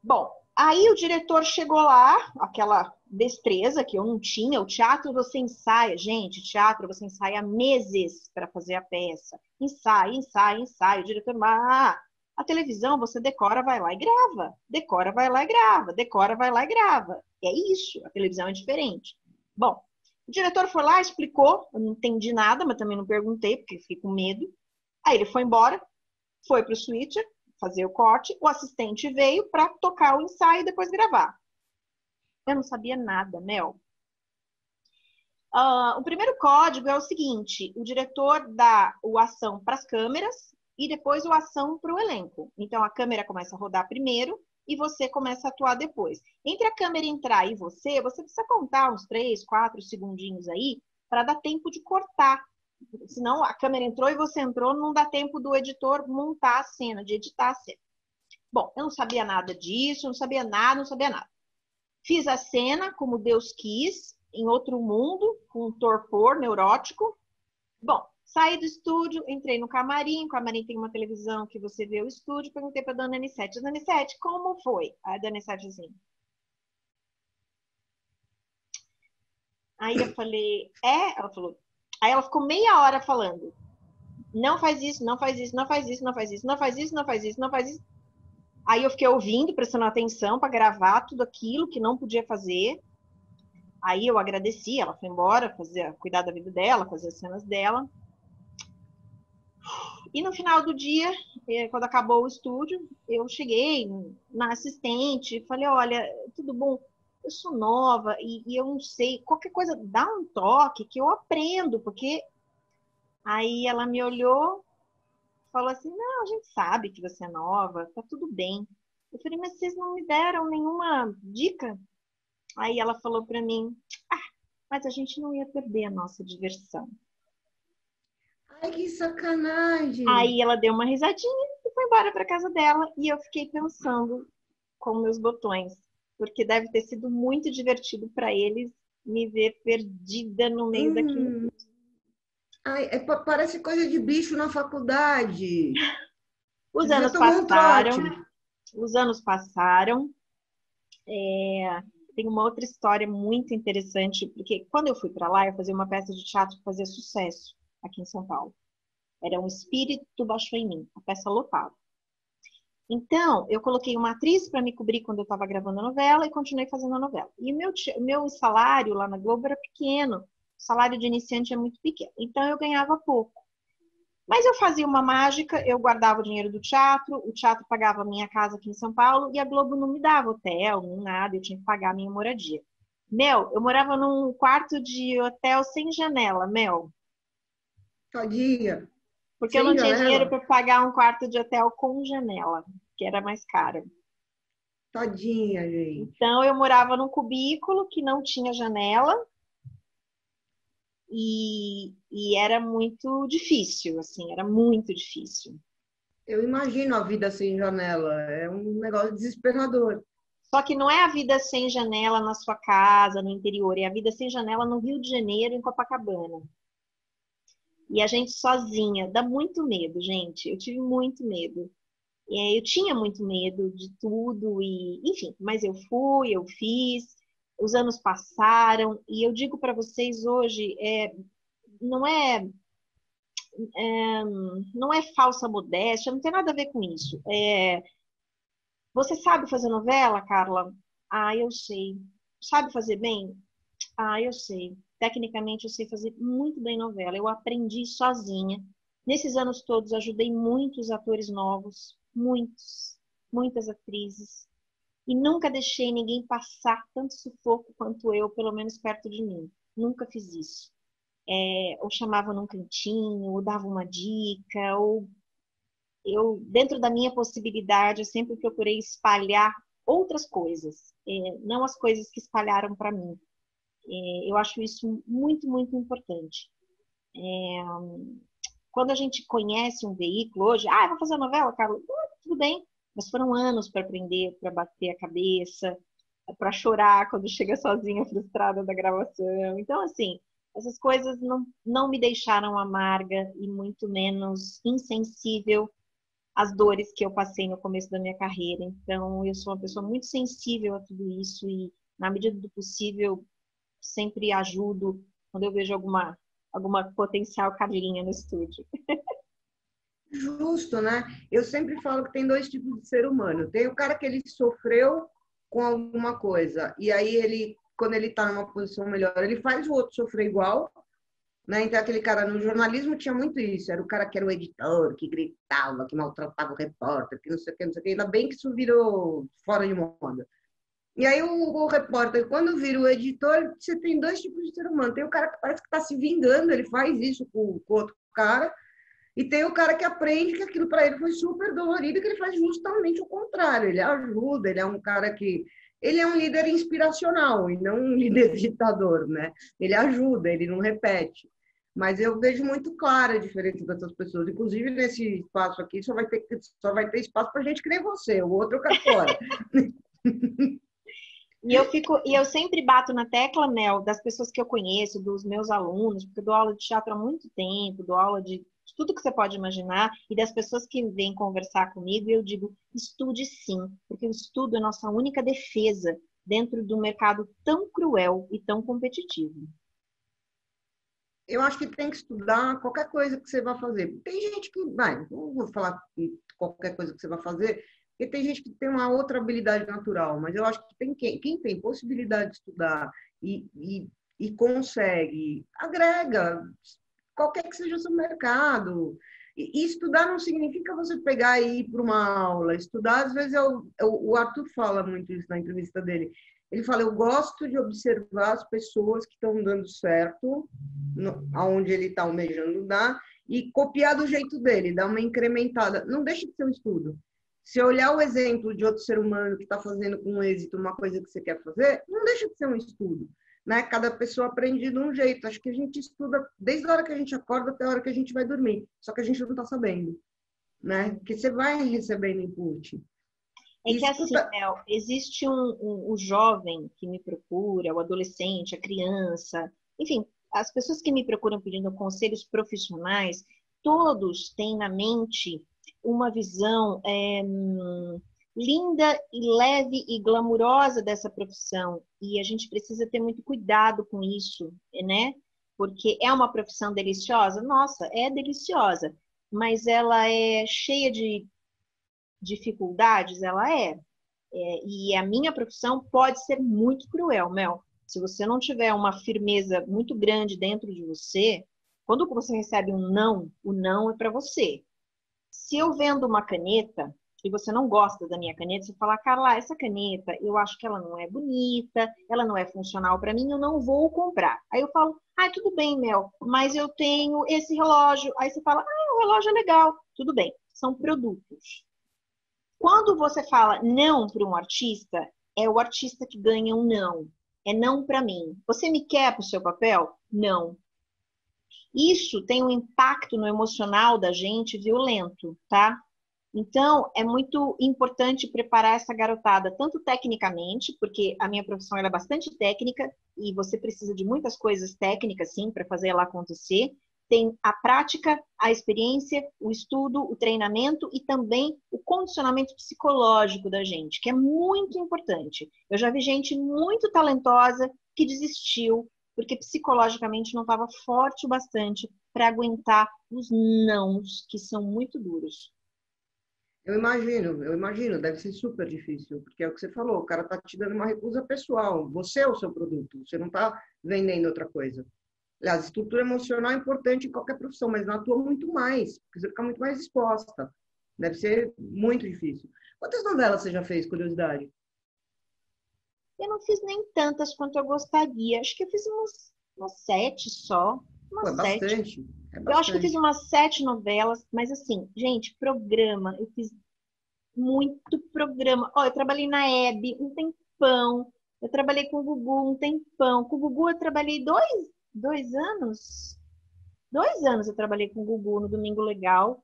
Bom, aí o diretor chegou lá, aquela destreza que eu não tinha. O teatro você ensaia, gente, teatro você ensaia meses para fazer a peça. Ensaia, ensaia, ensaia. O diretor, a televisão você decora, vai lá e grava. Decora, vai lá e grava. Decora, vai lá e grava. É isso, a televisão é diferente. Bom, o diretor foi lá, explicou, eu não entendi nada, mas também não perguntei, porque fiquei com medo. Aí ele foi embora, foi para o switcher, fazer o corte, o assistente veio para tocar o ensaio e depois gravar. Eu não sabia nada, Mel. O primeiro código é o seguinte: o diretor dá a ação para as câmeras e depois o ação para o elenco. Então, a câmera começa a rodar primeiro e você começa a atuar depois. Entre a câmera entrar e você precisa contar uns 3, 4 segundinhos aí para dar tempo de cortar. Senão, a câmera entrou e você entrou, não dá tempo do editor montar a cena, de editar a cena. Bom, eu não sabia nada disso, não sabia nada. Fiz a cena como Deus quis, em outro mundo, com um torpor neurótico. Bom, saí do estúdio, entrei no camarim. O camarim tem uma televisão que você vê o estúdio. Perguntei para a dona Anissete: Dona Anissete, como foi? Aí a dona Anissete assim. Aí eu falei, Ela falou. Aí ela ficou meia hora falando. Não faz isso, não faz isso, não faz isso, não faz isso, não faz isso, não faz isso, não faz isso. Aí eu fiquei ouvindo, prestando atenção para gravar tudo aquilo que não podia fazer. Aí eu agradeci, ela foi embora, cuidar da vida dela, fazer as cenas dela. E no final do dia, quando acabou o estúdio, eu cheguei na assistente, falei, olha, tudo bom? Eu sou nova e eu não sei, qualquer coisa, dá um toque que eu aprendo, porque... Aí ela me olhou, falou assim, não, a gente sabe que você é nova, tá tudo bem. Eu falei, mas vocês não me deram nenhuma dica? Aí ela falou para mim, mas a gente não ia perder a nossa diversão. Ai, que sacanagem! Aí ela deu uma risadinha e foi embora para casa dela. E eu fiquei pensando com meus botões, porque deve ter sido muito divertido para eles me ver perdida no meio daquilo. Ai, parece coisa de bicho na faculdade. Os Devia anos tomar um passaram, trote. os anos passaram. Tem uma outra história muito interessante, porque quando eu fui para lá, eu fazia uma peça de teatro que fazia sucesso aqui em São Paulo. Era Um Espírito Baixou em Mim, a peça lotada. Então, eu coloquei uma atriz para me cobrir quando eu estava gravando a novela e continuei fazendo a novela. E o meu salário lá na Globo era pequeno, o salário de iniciante é muito pequeno, então eu ganhava pouco. Mas eu fazia uma mágica, eu guardava o dinheiro do teatro, o teatro pagava a minha casa aqui em São Paulo e a Globo não me dava hotel, nem nada, eu tinha que pagar a minha moradia. Mel, eu morava num quarto de hotel sem janela, Mel, Tadinha. porque eu não Sem tinha dinheiro janela. para pagar um quarto de hotel com janela, que era mais caro. Tadinha, gente. Então eu morava num cubículo que não tinha janela e era muito difícil, assim, era muito difícil. Eu imagino a vida sem janela. É um negócio desesperador. Só que não é a vida sem janela na sua casa, no interior, é a vida sem janela no Rio de Janeiro, em Copacabana. E a gente sozinha, dá muito medo, gente. Eu tive muito medo. Eu tinha muito medo de tudo, e enfim, mas eu fui, eu fiz, os anos passaram, e eu digo para vocês hoje, não é, não é falsa modéstia, não tem nada a ver com isso. Você sabe fazer novela, Carla? Ah, eu sei. Sabe fazer bem? Ah, eu sei. Tecnicamente, eu sei fazer muito bem novela. Eu aprendi sozinha. Nesses anos todos, ajudei muitos atores novos, muitas atrizes. E nunca deixei ninguém passar tanto sufoco quanto eu, pelo menos perto de mim. Nunca fiz isso. Ou chamava num cantinho, ou dava uma dica, ou eu, dentro da minha possibilidade, eu sempre procurei espalhar outras coisas, não as coisas que espalharam para mim. Eu acho isso muito, muito importante. Quando a gente conhece um veículo hoje, vou fazer uma novela, Carlos, tudo bem, mas foram anos para aprender, para bater a cabeça, para chorar quando chega sozinha, frustrada da gravação. Então, assim, essas coisas não me deixaram amarga e muito menos insensível às dores que eu passei no começo da minha carreira. Então, eu sou uma pessoa muito sensível a tudo isso e, na medida do possível, sempre ajudo quando eu vejo alguma potencial Carlinha no estúdio. Justo, né? Eu sempre falo que tem dois tipos de ser humano. Tem o cara que ele sofreu com alguma coisa, e aí ele, quando ele está numa posição melhor, ele faz o outro sofrer igual, né? Então, aquele cara no jornalismo tinha muito isso. Era o cara que era o editor, que gritava, que maltratava o repórter, que não sei o que, não sei o que. Ainda bem que isso virou fora de moda. E aí o repórter, quando vira o editor, você tem dois tipos de ser humano. Tem o cara que parece que está se vingando, ele faz isso com o outro cara. E tem o cara que aprende que aquilo para ele foi super dolorido e que ele faz justamente o contrário. Ele ajuda, ele é um cara que... Ele é um líder inspiracional e não um líder ditador, né? Ele ajuda, ele não repete. Mas eu vejo muito clara a diferença dessas pessoas. Inclusive, nesse espaço aqui, só vai ter espaço para gente que nem você. O outro eu quero fora. E eu sempre bato na tecla, Mel, das pessoas que eu conheço, dos meus alunos, porque eu dou aula de teatro há muito tempo, dou aula de tudo que você pode imaginar, e das pessoas que vêm conversar comigo, eu digo, estude sim, porque o estudo é nossa única defesa dentro de um mercado tão cruel e tão competitivo. Eu acho que tem que estudar qualquer coisa que você vai fazer. Tem gente que, vai, não vou falar qualquer coisa que você vai fazer, porque tem gente que tem uma outra habilidade natural, mas eu acho que tem quem tem possibilidade de estudar e consegue, agrega, qualquer que seja o seu mercado. E estudar não significa você pegar e ir para uma aula. Estudar, às vezes, o Arthur fala muito isso na entrevista dele. Ele fala, eu gosto de observar as pessoas que estão dando certo, aonde ele está almejando dar, e copiar do jeito dele, dar uma incrementada. Não deixa de ser um estudo. Se olhar o exemplo de outro ser humano que está fazendo com êxito uma coisa que você quer fazer, não deixa de ser um estudo. Né? Cada pessoa aprende de um jeito. Acho que a gente estuda desde a hora que a gente acorda até a hora que a gente vai dormir. Só que a gente não está sabendo. Né? Porque você vai recebendo input. É que assim, Mel, existe o jovem que me procura, o adolescente, a criança, enfim, as pessoas que me procuram pedindo conselhos profissionais, todos têm na mente uma visão linda e leve e glamurosa dessa profissão. E a gente precisa ter muito cuidado com isso, né? Porque é uma profissão deliciosa? Nossa, é deliciosa, mas ela é cheia de dificuldades, ela é. E a minha profissão pode ser muito cruel, Mel. Se você não tiver uma firmeza muito grande dentro de você, quando você recebe um não, o não é para você. Se eu vendo uma caneta e você não gosta da minha caneta, você fala, Carla, essa caneta, eu acho que ela não é bonita, ela não é funcional para mim, eu não vou comprar. Aí eu falo, tudo bem, Mel, mas eu tenho esse relógio. Aí você fala, o relógio é legal. Tudo bem, são produtos. Quando você fala não para um artista, é o artista que ganha um não. É não para mim. Você me quer para o seu papel? Não. Isso tem um impacto no emocional da gente violento, tá? Então, é muito importante preparar essa garotada, tanto tecnicamente, porque a minha profissão é bastante técnica e você precisa de muitas coisas técnicas, sim, para fazer ela acontecer. Tem a prática, a experiência, o estudo, o treinamento e também o condicionamento psicológico da gente, que é muito importante. Eu já vi gente muito talentosa que desistiu porque psicologicamente não estava forte o bastante para aguentar os nãos, que são muito duros. Eu imagino, deve ser super difícil, porque é o que você falou, o cara tá te dando uma recusa pessoal, você é o seu produto, você não tá vendendo outra coisa. Aliás, estrutura emocional é importante em qualquer profissão, mas na tua muito mais, porque você fica muito mais exposta. Deve ser muito difícil. Quantas novelas você já fez, curiosidade? Eu não fiz nem tantas quanto eu gostaria. Acho que eu fiz umas 7 só. Pô, é Umas 7. bastante. É Eu acho que eu fiz bastante. umas 7 novelas, mas assim, gente, programa, eu fiz muito programa. Ó, eu trabalhei na Hebe um tempão. Eu trabalhei com o Gugu um tempão. Com o Gugu eu trabalhei 2 anos. 2 anos eu trabalhei com o Gugu no Domingo Legal.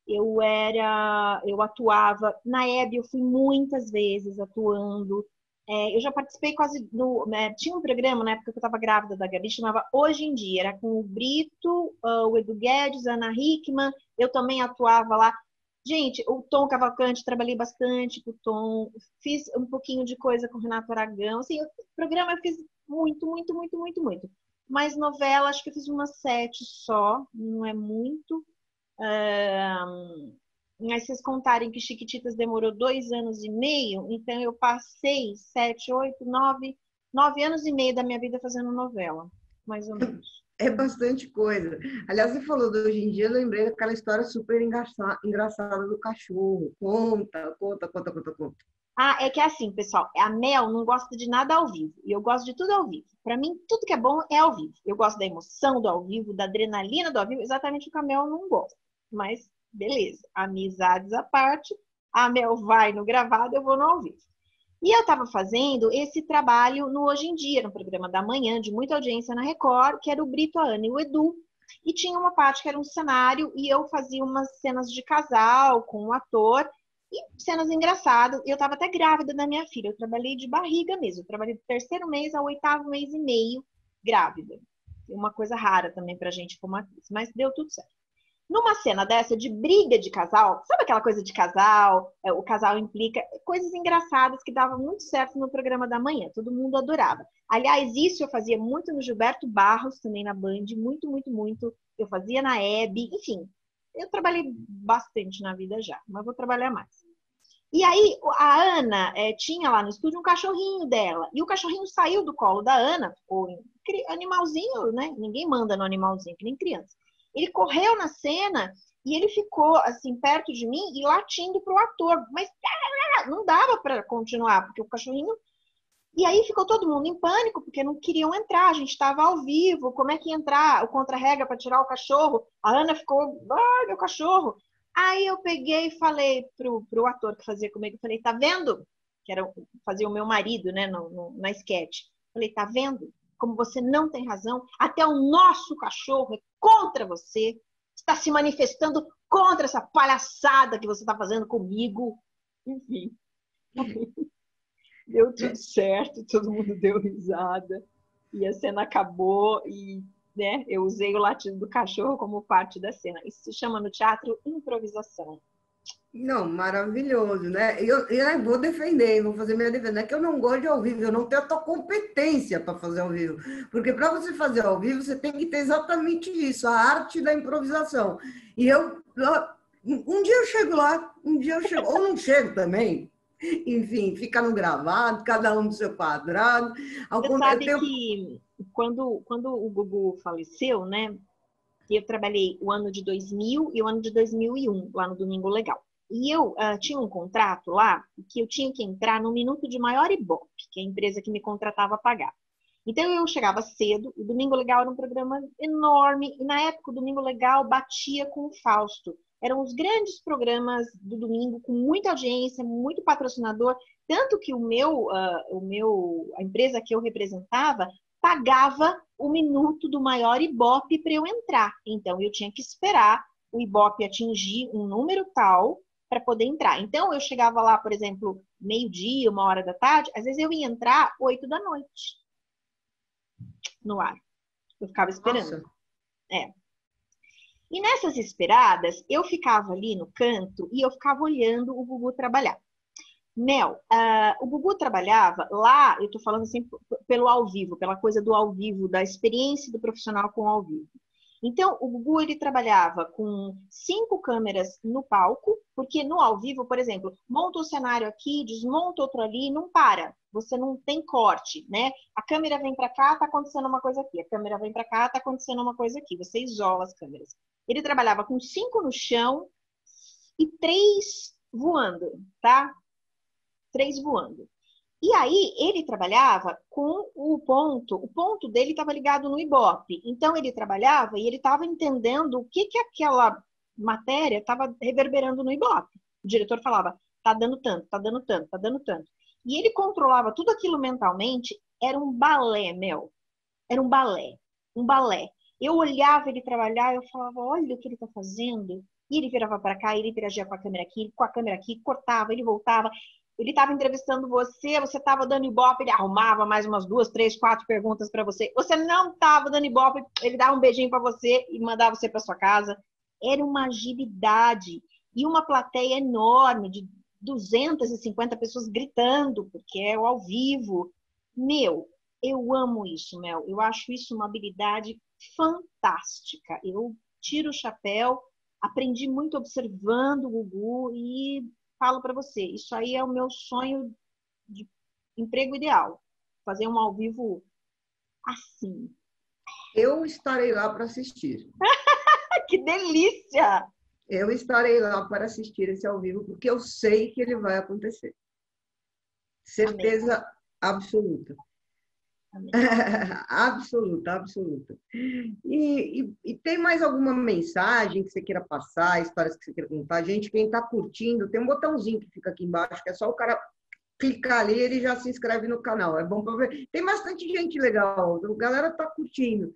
Eu atuava. Na Hebe eu fui muitas vezes atuando. Eu já participei quase do. Tinha um programa na época que eu estava grávida da Gabi, chamava Hoje em Dia. Era com o Brito, o Edu Guedes, a Ana Hickman. Eu também atuava lá. Gente, o Tom Cavalcante, trabalhei bastante com o Tom. Fiz um pouquinho de coisa com o Renato Aragão. Assim, o programa eu fiz muito, muito, muito, muito, muito. Mas novela, acho que eu fiz umas 7 só. Não é muito. Mas vocês contarem que Chiquititas demorou 2 anos e meio, então eu passei 7, 8, 9 anos e meio da minha vida fazendo novela, mais ou menos. É bastante coisa. Aliás, você falou de hoje em dia, eu lembrei daquela história super engraçada do cachorro. Conta, conta, conta, conta, conta. É que é assim, pessoal, a Mel não gosta de nada ao vivo, e eu gosto de tudo ao vivo. Para mim, tudo que é bom é ao vivo. Eu gosto da emoção do ao vivo, da adrenalina do ao vivo, exatamente o que a Mel não gosta. Mas, beleza. Amizades à parte. A Mel vai no gravado, eu vou no ao vivo. E eu estava fazendo esse trabalho no Hoje em Dia, no programa da manhã, de muita audiência na Record, que era o Brito, a Ana e o Edu. E tinha uma parte que era um cenário e eu fazia umas cenas de casal com um ator e cenas engraçadas. Eu estava até grávida da minha filha. Eu trabalhei de barriga mesmo. Eu trabalhei do 3º mês ao 8º mês e meio grávida. Uma coisa rara também pra gente como atriz, mas deu tudo certo. Numa cena dessa de briga de casal, sabe aquela coisa de casal? O casal implica coisas engraçadas que davam muito certo no programa da manhã, todo mundo adorava. Aliás, isso eu fazia muito no Gilberto Barros, também na Band, muito, muito, muito. Eu fazia na Hebe, enfim. Eu trabalhei bastante na vida já, mas vou trabalhar mais. E aí, a Ana tinha lá no estúdio um cachorrinho dela. E o cachorrinho saiu do colo da Ana, ficou animalzinho, né? Ninguém manda no animalzinho, que nem criança. Ele correu na cena e ele ficou, assim, perto de mim e latindo pro ator. Mas não dava para continuar, porque o cachorrinho... E aí ficou todo mundo em pânico, porque não queriam entrar. A gente estava ao vivo, como é que ia entrar? O contra-regra para tirar o cachorro. A Ana ficou, ai, meu cachorro. Aí eu peguei e falei pro ator que fazia comigo, falei, tá vendo? Que era, fazia o meu marido, né, na sketch. Falei, tá vendo? Como você não tem razão, até o nosso cachorro é contra você, está se manifestando contra essa palhaçada que você está fazendo comigo. Enfim, deu tudo certo, todo mundo deu risada, e a cena acabou, e né, eu usei o latido do cachorro como parte da cena. Isso se chama no teatro improvisação. Não, maravilhoso, né? Eu vou defender, vou fazer minha defesa. Não é que eu não gosto de ao vivo, eu não tenho a tua competência para fazer ao vivo. Porque para você fazer ao vivo, você tem que ter exatamente isso, a arte da improvisação. E um dia eu chego lá, um dia eu chego, ou não chego também. Enfim, fica no gravado, cada um do seu quadrado. Você sabe que quando o Gugu faleceu, né? Eu trabalhei o ano de 2000 e o ano de 2001, lá no Domingo Legal. E eu tinha um contrato lá que eu tinha que entrar no minuto de maior Ibope, que a empresa que me contratava pagava. Então eu chegava cedo, o Domingo Legal era um programa enorme, e na época o Domingo Legal batia com o Fausto. Eram os grandes programas do domingo, com muita audiência, muito patrocinador, tanto que a empresa que eu representava pagava o minuto do maior Ibope para eu entrar. Então eu tinha que esperar o Ibope atingir um número tal para poder entrar. Então eu chegava lá, por exemplo, meio-dia, 1h da tarde, às vezes eu ia entrar 8 da noite no ar. Eu ficava esperando. Nossa. E nessas esperadas, eu ficava ali no canto e eu ficava olhando o Gugu trabalhar. Mel, o Gugu trabalhava lá, eu tô falando assim pelo ao vivo, pela coisa do ao vivo, da experiência do profissional com o ao vivo. Então, o Gugu, ele trabalhava com 5 câmeras no palco, porque no ao vivo, por exemplo, monta um cenário aqui, desmonta outro ali, não para. Você não tem corte, né? A câmera vem para cá, tá acontecendo uma coisa aqui. A câmera vem para cá, tá acontecendo uma coisa aqui. Você isola as câmeras. Ele trabalhava com 5 no chão e 3 voando, tá? 3 voando. E aí, ele trabalhava com o ponto dele estava ligado no Ibope. Então, ele trabalhava e ele estava entendendo o que aquela matéria estava reverberando no Ibope. O diretor falava, tá dando tanto, tá dando tanto, tá dando tanto. E ele controlava tudo aquilo mentalmente, era um balé, Mel. Era um balé, um balé. Eu olhava ele trabalhar, eu falava, olha o que ele está fazendo. E ele virava para cá, ele interagia com a câmera aqui, cortava, ele voltava. Ele estava entrevistando você estava dando ibope, ele arrumava mais umas 2, 3, 4 perguntas para você. Você não estava dando ibope, ele dava um beijinho para você e mandava você para sua casa. Era uma agilidade e uma plateia enorme de 250 pessoas gritando, porque é o ao vivo. Meu, eu amo isso, Mel. Eu acho isso uma habilidade fantástica. Eu tiro o chapéu, aprendi muito observando o Gugu e falo para você, isso aí é o meu sonho de emprego ideal. Fazer um ao vivo assim. Eu estarei lá para assistir. Que delícia! Eu estarei lá para assistir esse ao vivo, porque eu sei que ele vai acontecer. Certeza absoluta. Amém. Absoluta, absoluta. E tem mais alguma mensagem que você queira passar, histórias que você queira contar? Gente, quem está curtindo, tem um botãozinho que fica aqui embaixo, que é só o cara clicar ali, ele já se inscreve no canal. É bom para ver. Tem bastante gente legal, a galera está curtindo.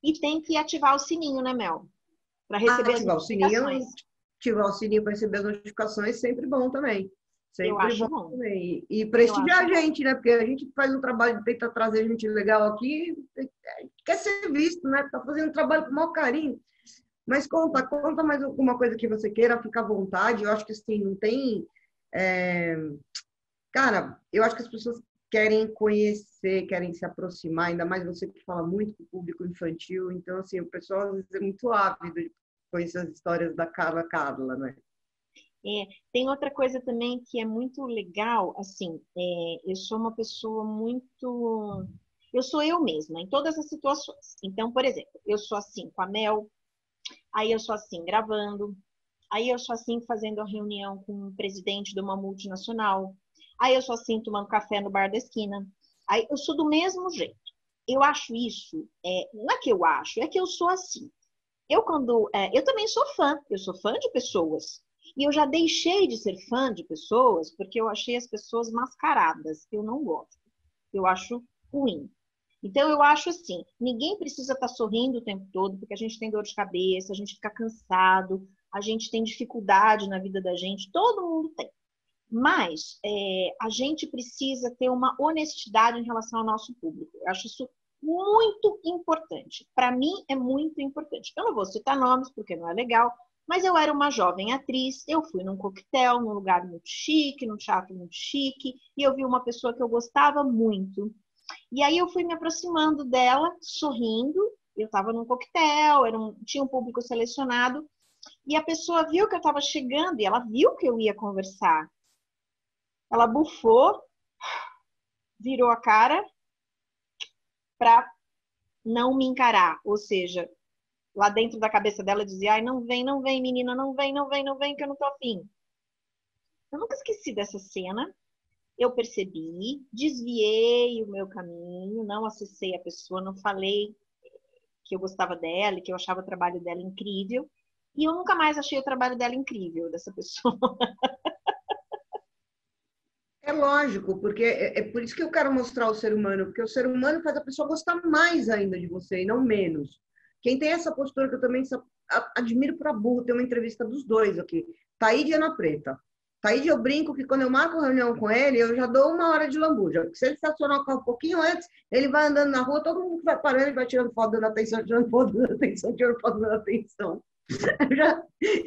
E tem que ativar o sininho, né, Mel? Para receber as notificações. Ativar o sininho para receber as notificações, sempre bom também. Eu Sempre acho bom bom. também. E prestigiar a gente, né? Porque a gente faz um trabalho, tenta trazer gente legal aqui, quer ser visto, né? Tá fazendo um trabalho com o maior carinho. Mas conta mais alguma coisa que você queira, fica à vontade. Eu acho que assim, não tem. Cara, eu acho que as pessoas querem conhecer, querem se aproximar, ainda mais você que fala muito com o público infantil. Então, assim, o pessoal às vezes é muito ávido de conhecer as histórias da Carla, né? Tem outra coisa também que é muito legal, assim, eu sou uma pessoa muito... Eu sou eu mesma, em todas as situações. Então, por exemplo, eu sou assim com a Mel, aí eu sou assim gravando, aí eu sou assim fazendo a reunião com o presidente de uma multinacional, aí eu sou assim tomando café no bar da esquina, aí eu sou do mesmo jeito. Eu acho isso, não é que eu acho, é que eu sou assim. Eu também eu sou fã de pessoas. E eu já deixei de ser fã de pessoas porque eu achei as pessoas mascaradas. Eu não gosto. Eu acho ruim. Então, eu acho assim, ninguém precisa estar sorrindo o tempo todo, porque a gente tem dor de cabeça, a gente fica cansado, a gente tem dificuldade na vida da gente, todo mundo tem. Mas a gente precisa ter uma honestidade em relação ao nosso público. Eu acho isso muito importante. Para mim, é muito importante. Eu não vou citar nomes, porque não é legal, mas eu era uma jovem atriz, eu fui num coquetel, num lugar muito chique, num teatro muito chique, e eu vi uma pessoa que eu gostava muito. E aí eu fui me aproximando dela, sorrindo, eu estava num coquetel, tinha um público selecionado, e a pessoa viu que eu estava chegando, e ela viu que eu ia conversar. Ela bufou, virou a cara para não me encarar. Ou seja, lá dentro da cabeça dela dizia, ai, não vem, menina, não vem, que eu não tô afim. Eu nunca esqueci dessa cena. Eu percebi, desviei o meu caminho, não acessei a pessoa, não falei que eu gostava dela, que eu achava o trabalho dela incrível. E eu nunca mais achei o trabalho dela incrível, dessa pessoa. É lógico, porque é por isso que eu quero mostrar o ser humano, porque o ser humano faz a pessoa gostar mais ainda de você e não menos. Quem tem essa postura que eu também admiro para burro, tem uma entrevista dos dois aqui, Taíde e Ana Preta. Taíde, eu brinco que quando eu marco reunião com ele, eu já dou 1 hora de lambuja, porque se ele estacionar o carro um pouquinho antes, ele vai andando na rua, todo mundo vai parando, ele vai tirando foto, dando atenção, tirando foto, dando atenção, tirando foto, dando atenção.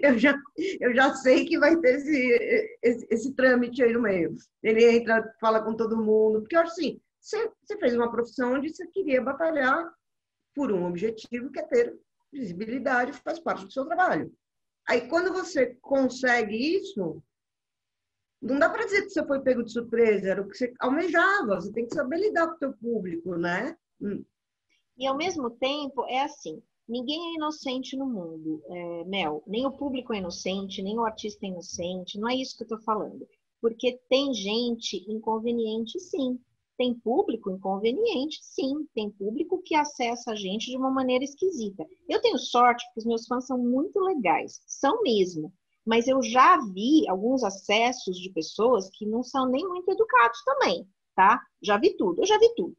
Eu já, eu já sei que vai ter esse trâmite aí no meio. Ele entra, fala com todo mundo, porque eu acho assim, você fez uma profissão onde você queria batalhar por um objetivo que é ter visibilidade, faz parte do seu trabalho. Aí quando você consegue isso, não dá para dizer que você foi pego de surpresa, era o que você almejava, você tem que saber lidar com o teu público, né? E ao mesmo tempo, é assim, ninguém é inocente no mundo, Mel. Nem o público é inocente, nem o artista é inocente. Não é isso que eu estou falando. Porque tem gente inconveniente, sim. Tem público inconveniente, sim. Tem público que acessa a gente de uma maneira esquisita. Eu tenho sorte porque os meus fãs são muito legais. São mesmo. Mas eu já vi alguns acessos de pessoas que não são nem muito educados também, tá? Já vi tudo, eu já vi tudo.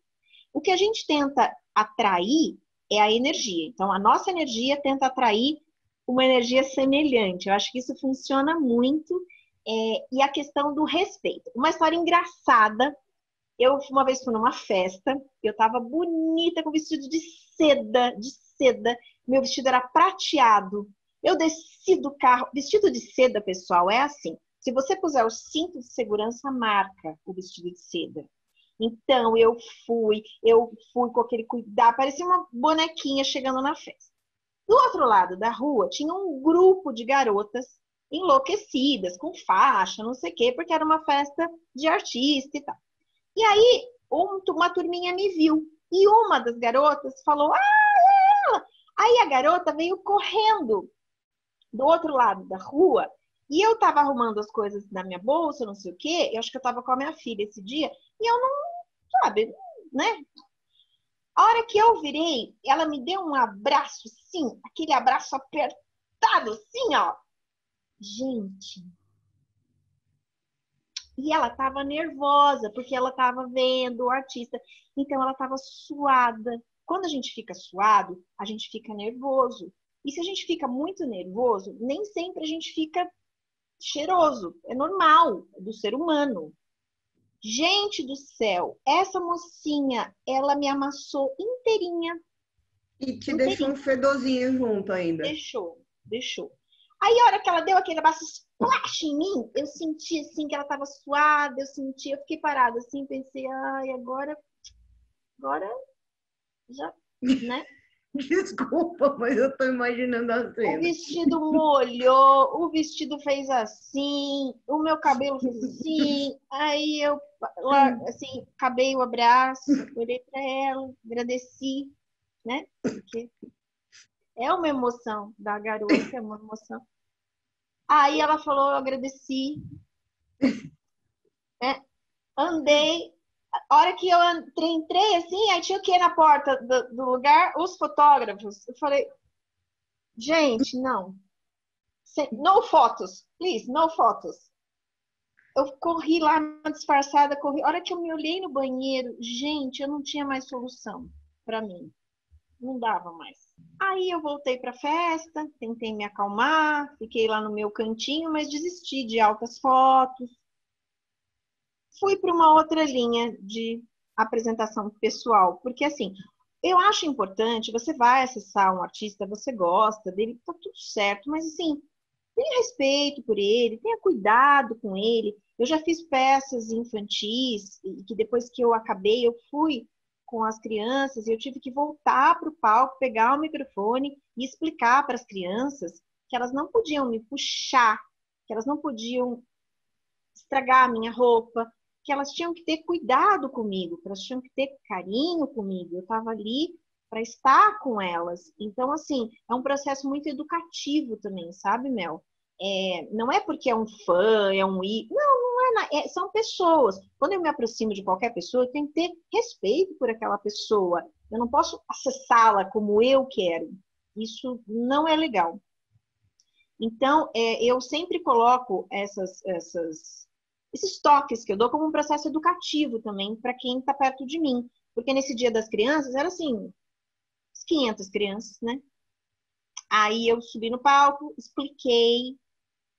O que a gente tenta atrair é a energia. Então, a nossa energia tenta atrair uma energia semelhante. Eu acho que isso funciona muito. E a questão do respeito. Uma história engraçada. Eu, uma vez, fui numa festa. Eu estava bonita com vestido de seda, de seda. Meu vestido era prateado. Eu desci do carro. Vestido de seda, pessoal, é assim. Se você puser o cinto de segurança, marca o vestido de seda. Então, eu fui com aquele cuidado, parecia uma bonequinha chegando na festa. Do outro lado da rua, tinha um grupo de garotas enlouquecidas, com faixa, não sei o quê, porque era uma festa de artista e tal. E aí, uma turminha me viu. E uma das garotas falou, ela! Aí a garota veio correndo do outro lado da rua. E eu tava arrumando as coisas na minha bolsa, não sei o quê. Eu acho que eu tava com a minha filha esse dia. E eu não, sabe, né? A hora que eu virei, ela me deu um abraço, sim, aquele abraço apertado, assim, ó. Gente, e ela tava nervosa, porque ela tava vendo o artista. Então ela tava suada. Quando a gente fica suado, a gente fica nervoso. E se a gente fica muito nervoso, nem sempre a gente fica cheiroso. É normal, é do ser humano. Gente do céu, essa mocinha, ela me amassou inteirinha, E te deixou um inteirinha. fedorzinho junto ainda. Deixou, deixou. Aí a hora que ela deu aquele abraço splash em mim, eu senti assim que ela tava suada, eu fiquei parada assim, pensei, ai, agora já, né? Desculpa, mas eu tô imaginando a O cena. vestido molhou, o vestido fez assim, o meu cabelo fez assim, aí eu assim, acabei o abraço, olhei para ela, agradeci, né? Porque é uma emoção da garota, é uma emoção. Aí ela falou, eu agradeci, né? Andei. A hora que eu entrei assim, aí tinha o que na porta do lugar? Os fotógrafos. Eu falei, gente, não. No fotos, please, no fotos. Eu corri lá disfarçada, corri. A hora que eu me olhei no banheiro, gente, eu não tinha mais solução para mim. Não dava mais. Aí eu voltei para a festa, tentei me acalmar, fiquei lá no meu cantinho, mas desisti de altas fotos. Fui para uma outra linha de apresentação pessoal, porque assim, eu acho importante, você vai acessar um artista, você gosta dele, tá tudo certo, mas assim, tenha respeito por ele, tenha cuidado com ele. Eu já fiz peças infantis e que depois que eu acabei, eu fui com as crianças e eu tive que voltar para o palco, pegar o microfone e explicar para as crianças que elas não podiam me puxar, que elas não podiam estragar a minha roupa, que elas tinham que ter cuidado comigo, que elas tinham que ter carinho comigo. Eu estava ali para estar com elas. Então, assim, é um processo muito educativo também, sabe, Mel? Não é porque é um fã, é um ídolo. Não é, são pessoas. Quando eu me aproximo de qualquer pessoa, eu tenho que ter respeito por aquela pessoa. Eu não posso acessá-la como eu quero. Isso não é legal. Então, eu sempre coloco esses toques que eu dou como um processo educativo também para quem está perto de mim. Porque nesse Dia das Crianças, era assim, 500 crianças, né? Aí eu subi no palco, expliquei.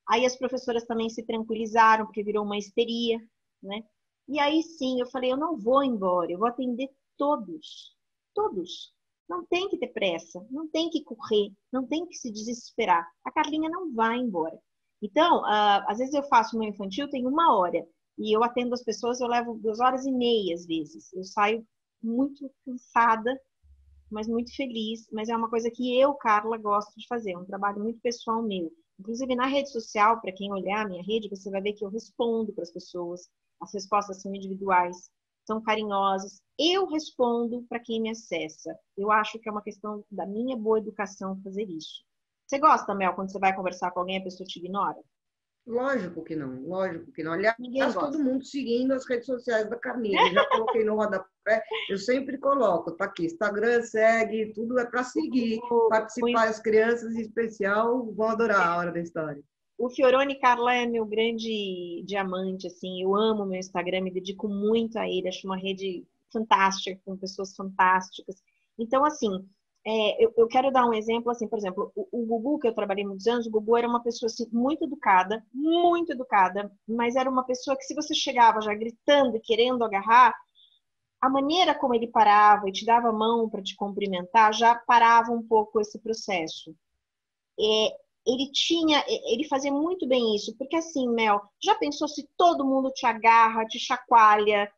Aí as professoras também se tranquilizaram, porque virou uma histeria, né? E aí sim, eu falei, eu não vou embora, eu vou atender todos. Todos. Não tem que ter pressa, não tem que correr, não tem que se desesperar. A Carlinha não vai embora. Então, às vezes eu faço meu infantil, tem 1 hora. E eu atendo as pessoas, eu levo 2 horas e meia, às vezes. Eu saio muito cansada, mas muito feliz. Mas é uma coisa que eu, Carla, gosto de fazer. É um trabalho muito pessoal meu. Inclusive, na rede social, para quem olhar a minha rede, você vai ver que eu respondo para as pessoas. As respostas são individuais, são carinhosas. Eu respondo para quem me acessa. Eu acho que é uma questão da minha boa educação fazer isso. Você gosta, Mel, quando você vai conversar com alguém, a pessoa te ignora? Lógico que não, lógico que não. Aliás, Ninguém todo gosta. mundo seguindo as redes sociais da Carlinha. Eu já coloquei no rodapé, eu sempre coloco, tá aqui, Instagram, segue, tudo é para seguir, O, participar. As crianças em especial vão adorar a hora da história. O Fiorone Carla é meu grande diamante, assim, eu amo meu Instagram, me dedico muito a ele, acho uma rede fantástica, com pessoas fantásticas. Então, assim, eu quero dar um exemplo, assim, por exemplo, o Gugu, que eu trabalhei muitos anos, o Gugu era uma pessoa, assim, muito educada, mas era uma pessoa que se você chegava já gritando e querendo agarrar, a maneira como ele parava e te dava a mão para te cumprimentar já parava um pouco esse processo. Ele fazia muito bem isso, porque assim, Mel, já pensou se todo mundo te agarra, te chacoalha,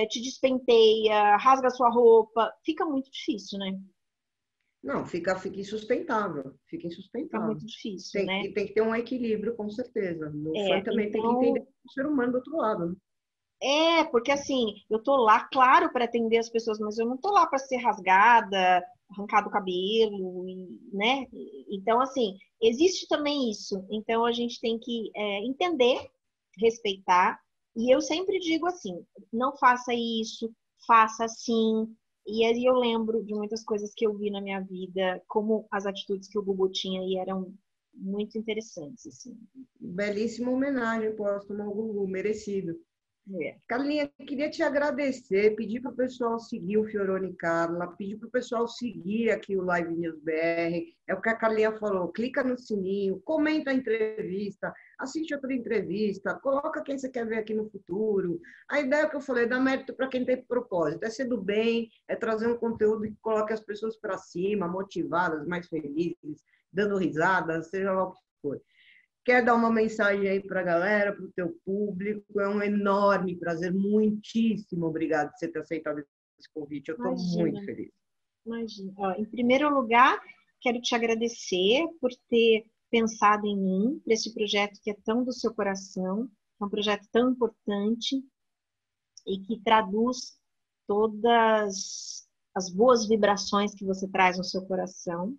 te despenteia, rasga sua roupa? Fica muito difícil, né? Não, fica insustentável, fica Fica insustentável. muito difícil, Tem, né? e tem que ter um equilíbrio, com certeza. O fã também tem que entender Então, o ser humano do outro lado, né? porque assim, eu tô lá, claro, para atender as pessoas, mas eu não tô lá para ser rasgada, arrancar do cabelo, né? Então, assim, existe também isso. Então, a gente tem que entender, respeitar. E eu sempre digo assim: não faça isso, faça assim. E aí eu lembro de muitas coisas que eu vi na minha vida, como as atitudes que o Gugu tinha e eram muito interessantes, assim. Belíssima homenagem, posto ao Gugu, merecido. É. Carlinha, queria te agradecer, pedir para o pessoal seguir o Fioroni Carla, pedir para o pessoal seguir aqui o Live News BR. É o que a Carlinha falou, clica no sininho, comenta a entrevista, assiste outra entrevista, coloca quem você quer ver aqui no futuro. A ideia que eu falei, dá mérito para quem tem propósito, é ser do bem, é trazer um conteúdo que coloque as pessoas para cima, motivadas, mais felizes, dando risada, seja lá o que for. Quer dar uma mensagem aí para a galera, para o teu público? É um enorme prazer, muitíssimo obrigado por você ter aceitado esse convite. Eu estou muito Imagina, feliz. imagina. Ó, em primeiro lugar, quero te agradecer por ter pensado em mim, para esse projeto que é tão do seu coração, é um projeto tão importante e que traduz todas as boas vibrações que você traz no seu coração.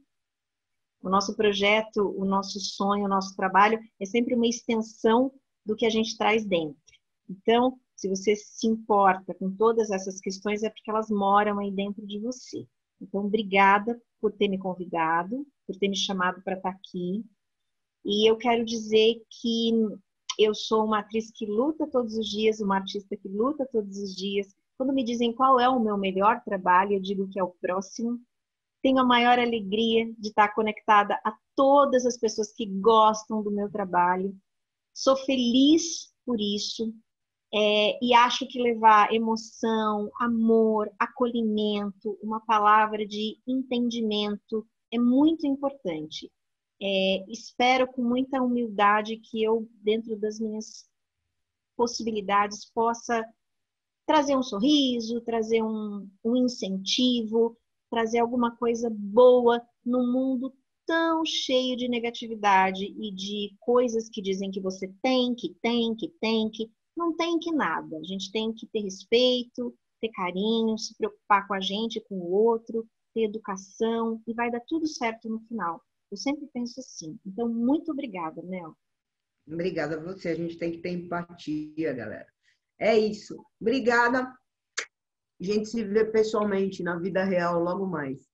O nosso projeto, o nosso sonho, o nosso trabalho é sempre uma extensão do que a gente traz dentro. Então, se você se importa com todas essas questões, é porque elas moram aí dentro de você. Então, obrigada por ter me convidado, por ter me chamado para estar aqui. E eu quero dizer que eu sou uma atriz que luta todos os dias, uma artista que luta todos os dias. Quando me dizem qual é o meu melhor trabalho, eu digo que é o próximo. Tenho a maior alegria de estar conectada a todas as pessoas que gostam do meu trabalho. Sou feliz por isso e acho que levar emoção, amor, acolhimento, uma palavra de entendimento é muito importante. Espero com muita humildade que eu, dentro das minhas possibilidades, possa trazer um sorriso, trazer um incentivo, trazer alguma coisa boa num mundo tão cheio de negatividade e de coisas que dizem que você tem, que tem, que tem, que não tem que nada. A gente tem que ter respeito, ter carinho, se preocupar com a gente, com o outro, ter educação e vai dar tudo certo no final. Eu sempre penso assim. Então, muito obrigada, Mel. Obrigada a você. A gente tem que ter empatia, galera. É isso. Obrigada. A gente se vê pessoalmente na vida real logo mais.